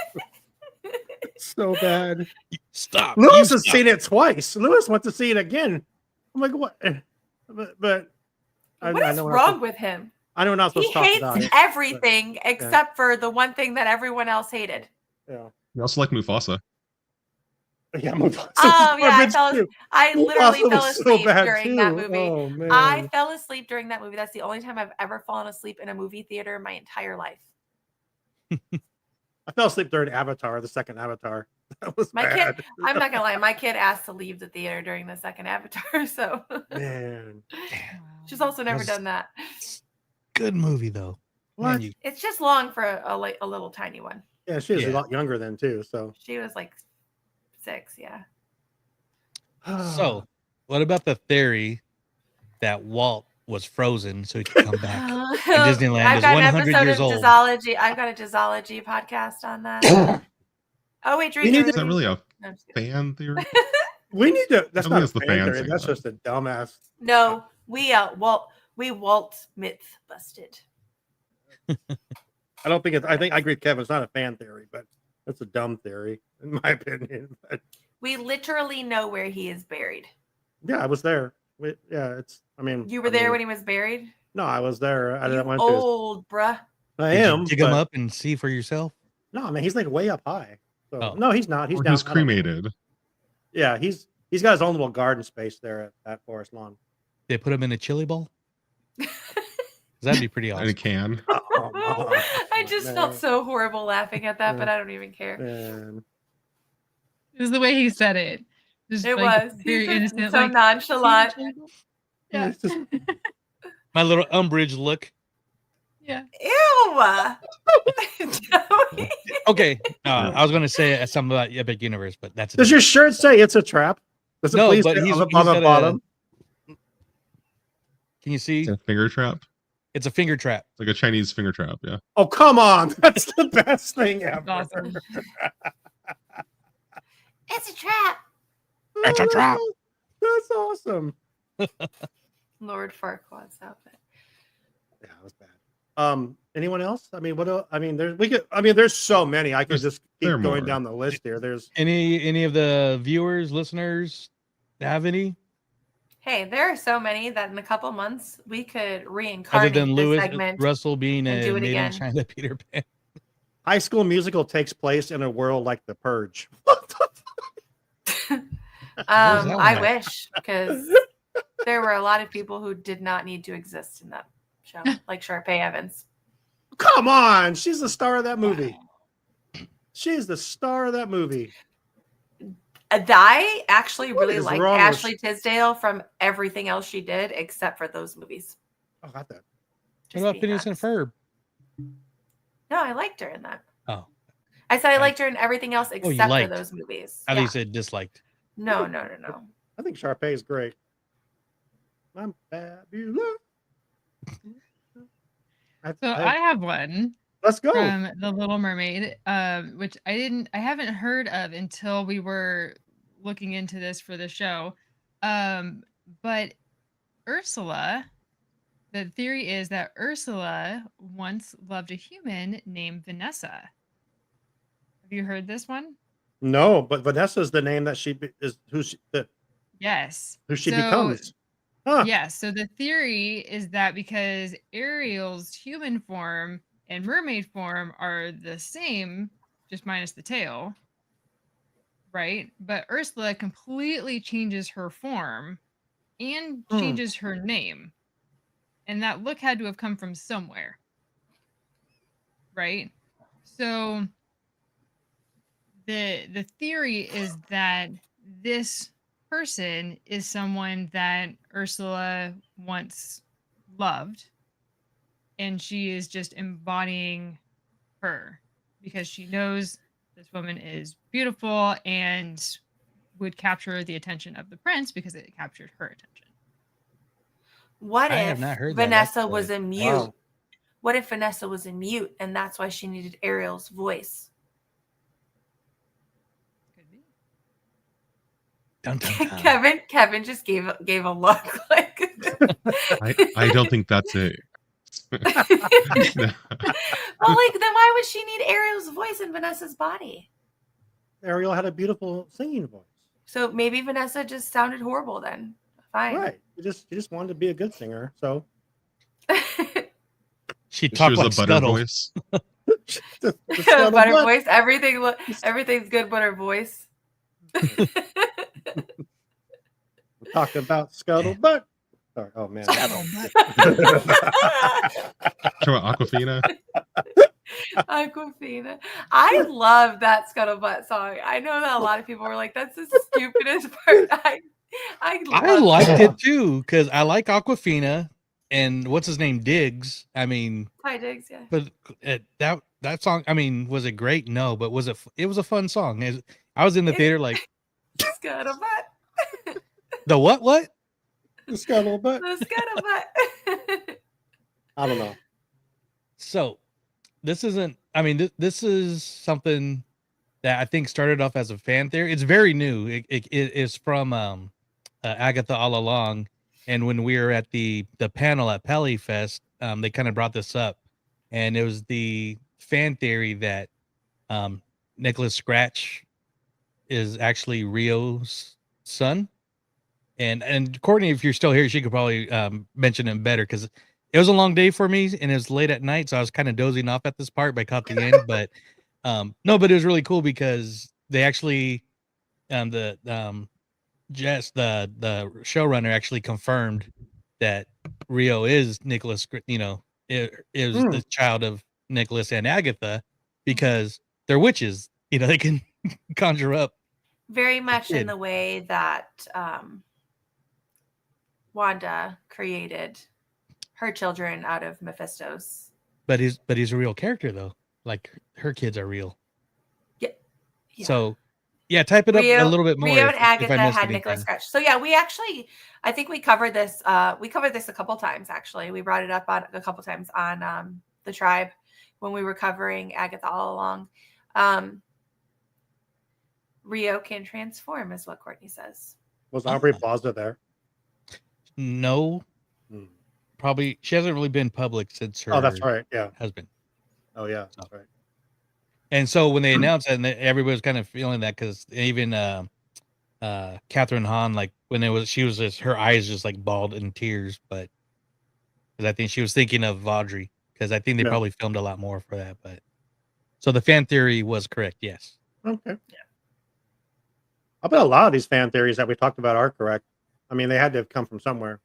so bad. Stop. Lewis has seen it twice. Lewis wants to see it again. I'm like, what? But What is wrong with him? I know we're not supposed He to talk about hates it. everything except for the one thing that everyone else hated. Yeah. You also like Mufasa. Yeah, Mufasa. Oh yeah, Garbage too. I literally Mufasa fell was so asleep bad, during that too. movie. Oh, man. I fell asleep during that movie. That's the only time I've ever fallen asleep in a movie theater in my entire life. I fell asleep during Avatar, the second Avatar. That was My bad. kid, I'm not gonna lie, my kid asked to leave the theater during the second Avatar, so Man. she's also never That's- done that. Good movie though. Man, you- It's just long for a little tiny one. Yeah, she was Yeah. a lot younger then too. So She was like 6, yeah. So, what about the theory that Walt was frozen so he could come back? And Disneyland I've is got an 100 episode years of old. Disology. I've got a Disology podcast on that. Oh wait, Dream. Is that really a fan theory? we need to. That's I not think a it's the fan fan theory. saying That's that. just a dumbass. No, we Walt myth busted. I don't think it's. I think I agree with Kevin. It's not a fan theory, but it's a dumb theory in my opinion. But We literally know where he is buried. yeah, I was there. It's. I mean, You were there when he was buried? No, I was there. I You went to his, old bruh. I Did you am. dig him but- up and see for yourself. No, I mean he's like way up high. So Oh. no, he's not. He's Or down. he's I don't know. cremated. Yeah, he's got his own little garden space there at Forest Lawn. They put him in a chili bowl. That'd be pretty In a awesome. can. I just felt so horrible laughing at that, but I don't even care. Man. It was the way he said it. Just It like, was. very He's innocent, so like, nonchalant. Yeah. My little umbrage look. Yeah. Ew. Okay, I was gonna say something about Epic Universe, but that's Does your shirt say it's a trap? Does it No, please but say he's- on the, he's on the got a- bottom? Can you see? It's a finger trap. It's a finger trap. Like a Chinese finger trap, yeah. Oh come on! That's the best thing ever. Awesome. It's a trap. It's a trap. That's awesome. Lord Farquaad's outfit. Yeah, it was bad. Anyone else? I mean, there's so many. I could just keep there are going more. down the list here. There's Any of the viewers, listeners have any? Hey, there are so many that in a couple months we could Other reincarnate than this Lewis segment. Russell being and a do it made in again. China Peter Pan. High School Musical takes place in a world like The Purge. I at? wish, because there were a lot of people who did not need to exist in that show, like Sharpay Evans. Come on, she's the star of that movie. She's the star of that movie. I actually What really is like wrong with Ashley Tisdale from everything else she did except for those movies. Oh, got that. What about Phineas and Ferb? No, I liked her in that. Oh, I said I liked her in everything else you except for liked. those movies. I Yeah. think you said disliked. No. I think Sharpay is great. I'm fabulous. So I have one. Let's go. From The Little Mermaid, which I haven't heard of until we were looking into this for the show. But Ursula, the theory is that Ursula once loved a human named Vanessa. Have you heard this one? No, but Vanessa's the name that is Yes. who she So, becomes. Huh. yeah. So the theory is that because Ariel's human form and mermaid form are the same, just minus the tail, right? But Ursula completely changes her form and changes her name. And that look had to have come from somewhere. Right? So the theory is that this person is someone that Ursula once loved, and she is just embodying her because she knows this woman is beautiful and would capture the attention of the prince because it captured her attention. What I have if not heard that. Vanessa That's was a- a mute? Wow. What if Vanessa was a mute and that's why she needed Ariel's voice? Could be. Dun, dun, dun. Kevin just gave a look like I don't think that's it. well, like then why would she need Ariel's voice in Vanessa's body? Ariel had a beautiful singing voice. So maybe Vanessa just sounded horrible then. Fine. Right. You just wanted to be a good singer. So She She talked was like a butter Scuttle. voice. the scuttlebutt. Butter voice. Everything's good but her voice. We're talking about scuttlebutt. Sorry. Oh man. Talking about Aquafina. Aquafina. I love that Scuttlebutt song. I know that a lot of people were like, that's the stupidest part. I liked that. it too because I like Aquafina and what's his name Diggs. I mean, Ty Diggs, yeah. but that song. I mean, was it great? No, but was it? It was a fun song. I was in the theater like Scuttlebutt. the what? What? The scuttlebutt. The Scuttlebutt. I don't know. So this isn't. I mean, this is something that I think started off as a fan theory. It's very new. It is from Agatha all along. And when we were at the panel at Pelly Fest, they kind of brought this up, and it was the fan theory that Nicholas Scratch is actually Rio's son. And Courtney, if you're still here, she could probably mention him better because it was a long day for me and it was late at night, so I was kind of dozing off at this part, but I caught the end. But no, but it was really cool because they actually the showrunner actually confirmed that Rio is Nicholas, it is the child of Nicholas and Agatha because they're witches. They can conjure up. Very much in the way that Wanda created her children out of Mephisto's. But he's a real character though. Like her kids are real. Yeah. So yeah, type it up a little bit more. Rio and Agatha if I missed had anything. Nicholas Scratch. So yeah, I think we covered this. We covered this a couple times actually. We brought it up a couple times on the Tribe when we were covering Agatha all along. Rio can transform, is what Courtney says. Was Aubrey Plaza there? No. Probably she hasn't really been public since her that's right. Yeah. husband. Oh yeah, that's right. And so when they announced it, and everybody was kind of feeling that because even Catherine Hahn, like when she was just her eyes just like bawled in tears, but because I think she was thinking of Audrey because I think they probably filmed a lot more for that. But so the fan theory was correct, yes. Okay. Yeah. I bet a lot of these fan theories that we talked about are correct. I mean, they had to have come from somewhere.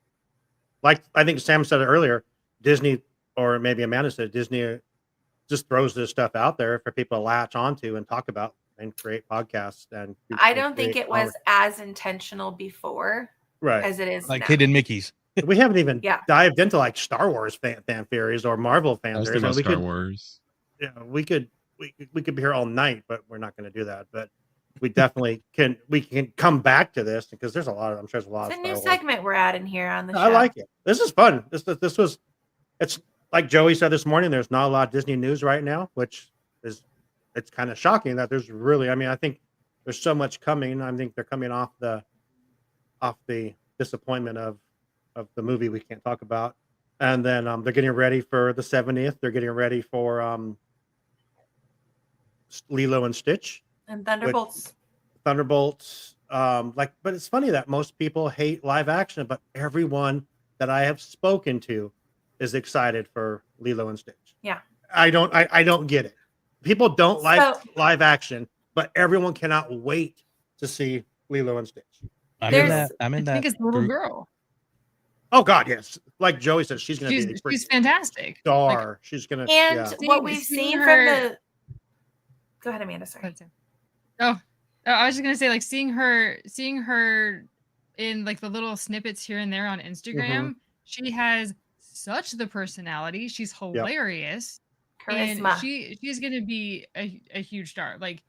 Like I think Sam said it earlier, Disney, or maybe Amanda said, Disney just throws this stuff out there for people to latch onto and talk about and create podcasts. And I don't think it was as intentional before, right, as it is like now. Hidden Mickeys. We haven't even dived into like Star Wars fan theories or Marvel fan theories. About Star Wars. Yeah, we could be here all night, but we're not going to do that. But we definitely can. We can come back to this because there's a lot of. I'm sure there's a lot. It's of a new Star Wars. segment we're adding here on the show. I like it. This is fun. This was. It's like Joey said this morning. There's not a lot of Disney news right now, which is it's kind of shocking that there's really. I mean, I think there's so much coming. I think they're coming off the disappointment of the movie we can't talk about, and then they're getting ready for the 70th. They're getting ready for Lilo and Stitch And Thunderbolts. Thunderbolts. But it's funny that most people hate live action, but everyone that I have spoken to is excited for Lilo and Stitch. Yeah. I don't get it. People don't like So- live action, but everyone cannot wait to see Lilo and Stitch. I'm in There's- that. I'm in I that. think it's the little group. girl. Oh God, yes. Like Joey says, she's going to be the She's fantastic. star. She's going to. And Yeah. what we've seeing seen her- from the. Go ahead, Amanda. Sorry. Oh, I was just gonna say, like seeing her in like the little snippets here and there on Instagram. She has such the personality. She's hilarious. And Charisma. she's gonna be a huge star. Like,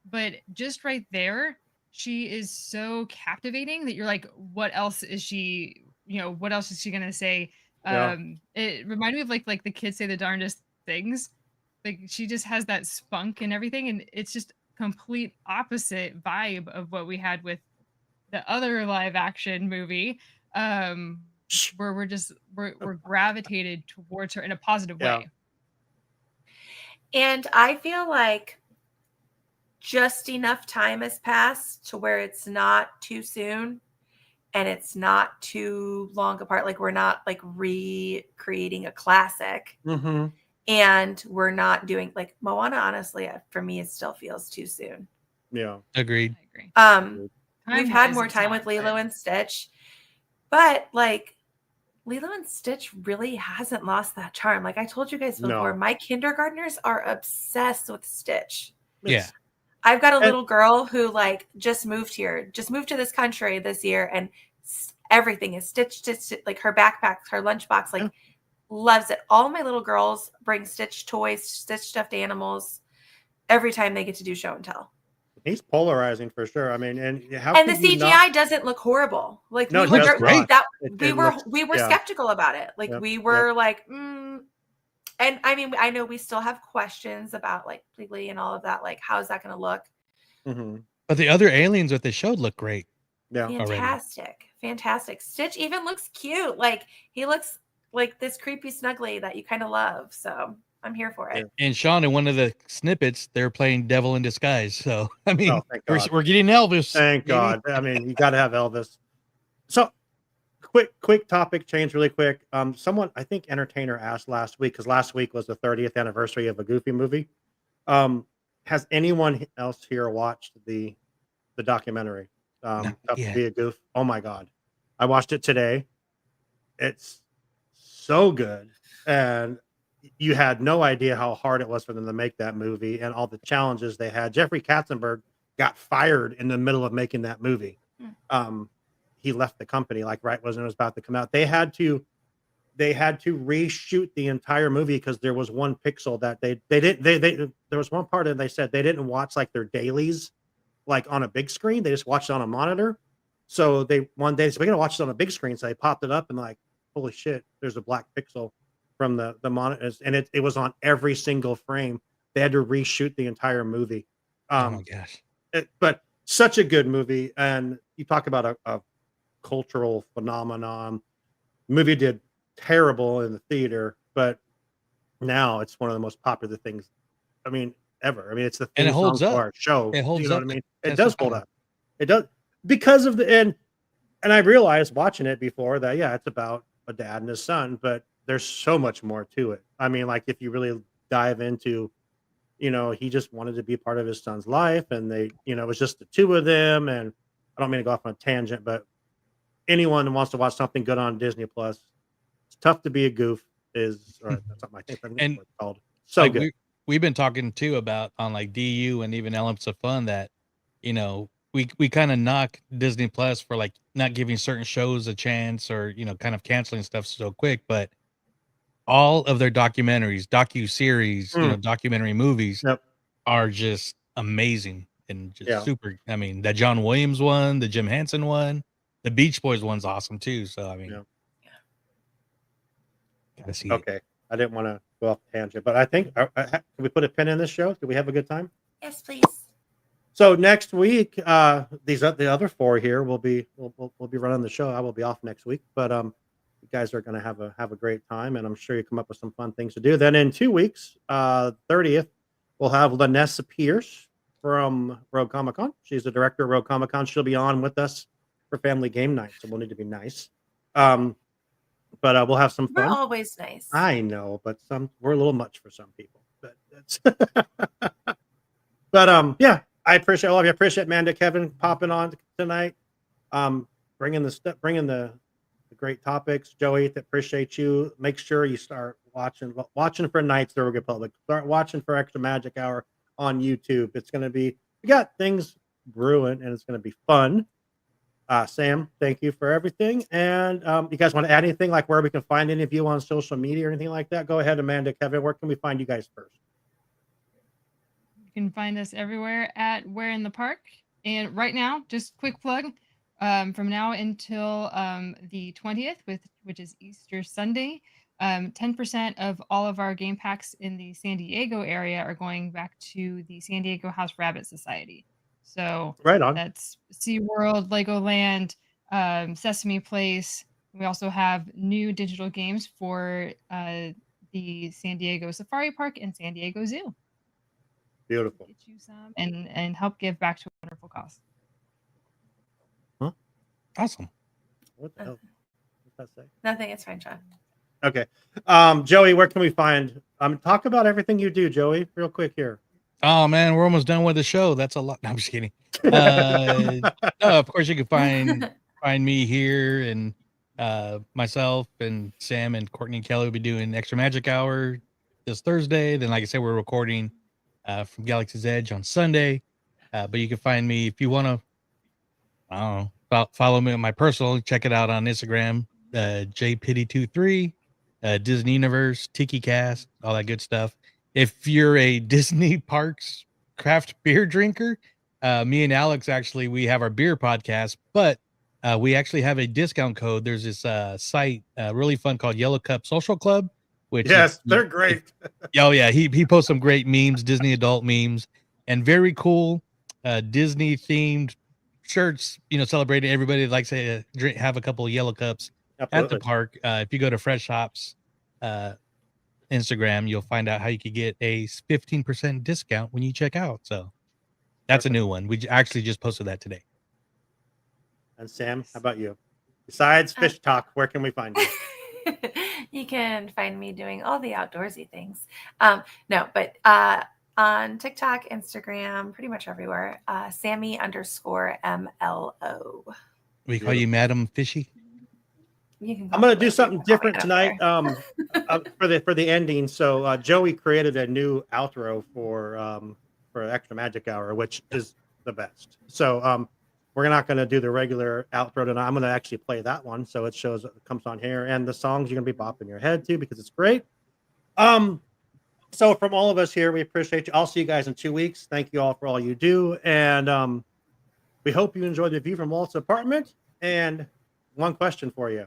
but just right there, she is so captivating that you're like, what else is she? What else is she gonna say? Yeah. It reminded me of like the kids say the darndest things. Like she just has that spunk and everything, and it's just complete opposite vibe of what we had with the other live action movie. Where we're gravitated towards her in a positive Yeah. way. And I feel like just enough time has passed to where it's not too soon and it's not too long apart. Like we're not like recreating a classic. Mm-hmm. And we're not doing like Moana, honestly, for me, it still feels too soon. Yeah. Agreed. We've Time-wise, had more it's time not, with Lilo but- and Stitch, but like Lilo and Stitch really hasn't lost that charm. Like I told you guys before, No. my kindergartners are obsessed with Stitch. Yeah. I've got a And- little girl who like just moved to this country this year, and everything is stitched, like her backpack, her lunchbox, like loves it. All my little girls bring Stitch toys, Stitch stuffed animals every time they get to do show and tell. He's polarizing for sure. I mean, and how And the could you CGI not- doesn't look horrible. Like No, we it were looks great. that It we were looks- we were yeah. skeptical about it. Like Yep, we were like, and I mean, I know we still have questions about like legally and all of that. Like, how is that going to look? Mhm. But the other aliens that they showed look great. Yeah. Fantastic. Stitch even looks cute. Like he looks like this creepy snuggly that you kind of love. So I'm here for it. And Sean, in one of the snippets, they're playing Devil in Disguise. So I mean, Oh, thank we're, God. we're getting Elvis. Thank baby. God. I mean, you got to have Elvis. So, quick topic change, really quick. Someone, I think, entertainer asked last week, because last week was the 30th anniversary of a Goofy movie. Has anyone else here watched the documentary? Tough to yet. Be a Goof. Oh my God, I watched it today. It's so good, and you had no idea how hard it was for them to make that movie and all the challenges they had. Jeffrey Katzenberg got fired in the middle of making that movie. He left the company like right when it was about to come out. They had to reshoot the entire movie because there was one pixel that they there was one part and they said they didn't watch like their dailies like on a big screen. They just watched it on a monitor. So they one day said, we're gonna watch it on a big screen. So they popped it up and like, holy shit, there's a black pixel from the monitors, and it was on every single frame. They had to reshoot the entire movie. Oh my gosh. But such a good movie. And you talk about a cultural phenomenon. Movie did terrible in the theater, but now it's one of the most popular things, I mean, ever. I mean, it's the And it theme holds song for up. our show. It holds you know up. what I mean? It That's does the hold thing. up. It does, because of the and I realized watching it before that, yeah, it's about a dad and his son, but there's so much more to it. I mean, like if you really dive into, he just wanted to be part of his son's life, and they, it was just the two of them. And I don't mean to go off on a tangent, but anyone who wants to watch something good on Disney Plus, It's Tough to Be a Goof is, or something I think that's And what it's called. So like good. we've been talking too about on like DU and even Elements of Fun that, we kind of knock Disney Plus for like not giving certain shows a chance or, kind of canceling stuff so quick, but all of their documentaries, docu-series, documentary movies are just amazing and just super. I mean, that John Williams one, the Jim Henson one, the Beach Boys one's awesome too. So, I mean, gotta see it. Okay. I didn't want to go off tangent, but I think, can we put a pin in this show? Do we have a good time? Yes, please. So next week, the other four here will be we'll be running the show. I will be off next week, but you guys are going to have a great time, and I'm sure you come up with some fun things to do. Then in 2 weeks, 30th, We'll have Lanessa Pierce from Rogue Comic Con. She's the director of Rogue Comic Con. She'll be on with us for family game night, so we'll need to be nice. But we'll have some We're fun. always nice. I know, but we're a little much for some people. But that's but yeah, I appreciate all of you. I appreciate Amanda, Kevin popping on tonight. Bringing the great topics. Joey, appreciate you. Make sure you start watching for Knights of the Rogue Republic. Start watching for Extra Magic Hour on YouTube. It's going to be, we got things brewing and it's going to be fun. Sam, thank you for everything. And you guys want to add anything, like where we can find any of you on social media or anything like that? Go ahead, Amanda, Kevin. Where can we find you guys first? You can find us everywhere at Where in the Park. And right now, just quick plug, from now until the 20th, which is Easter Sunday, 10% of all of our game packs in the San Diego area are going back to the San Diego House Rabbit Society. So right on. That's SeaWorld, Legoland, Sesame Place. We also have new digital games for the San Diego Safari Park and San Diego Zoo. Beautiful. Get you some and help give back to a wonderful cause. Huh? Awesome. What the hell? What's that say? Nothing. It's fine, John. Okay. Joey, where can we find? Talk about everything you do, Joey, real quick here. Oh man, we're almost done with the show. That's a lot. No, I'm just kidding. No, of course you can find me here, and myself and Sam and Courtney and Kelly will be doing Extra Magic Hour this Thursday. Then, like I said, we're recording from Galaxy's Edge on Sunday. But you can find me if you want to. I don't know. Follow me on my personal. Check it out on Instagram. JPitty23, Disney Universe, Tiki Cast, all that good stuff. If you're a Disney Parks craft beer drinker, me and Alex actually, we have our beer podcast, but we actually have a discount code. There's this site, really fun, called Yellow Cup Social Club. Which they're great. Oh yeah, he posts some great memes, Disney adult memes, and very cool Disney themed shirts. Celebrating everybody that likes to have a couple of yellow cups at the park. If you go to Fresh Hops Instagram, you'll find out how you could get a 15% discount when you check out. So that's a new one. We actually just posted that today. And Sam, how about you? Besides Fish Talk, where can we find you? You can find me doing all the outdoorsy things. On TikTok, Instagram, pretty much everywhere. Sammy_MLO. We call you Madam Fishy. I'm going to do something different tonight for the ending. So Joey created a new outro for Extra Magic Hour, which is the best. So we're not going to do the regular outro tonight. I'm going to actually play that one, so it comes on here, and the songs you're going to be bopping your head to because it's great. So from all of us here, we appreciate you. I'll see you guys in 2 weeks. Thank you all for all you do, and we hope you enjoyed the view from Walt's apartment. And one question for you.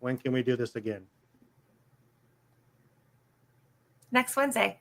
When can we do this again? Next Wednesday.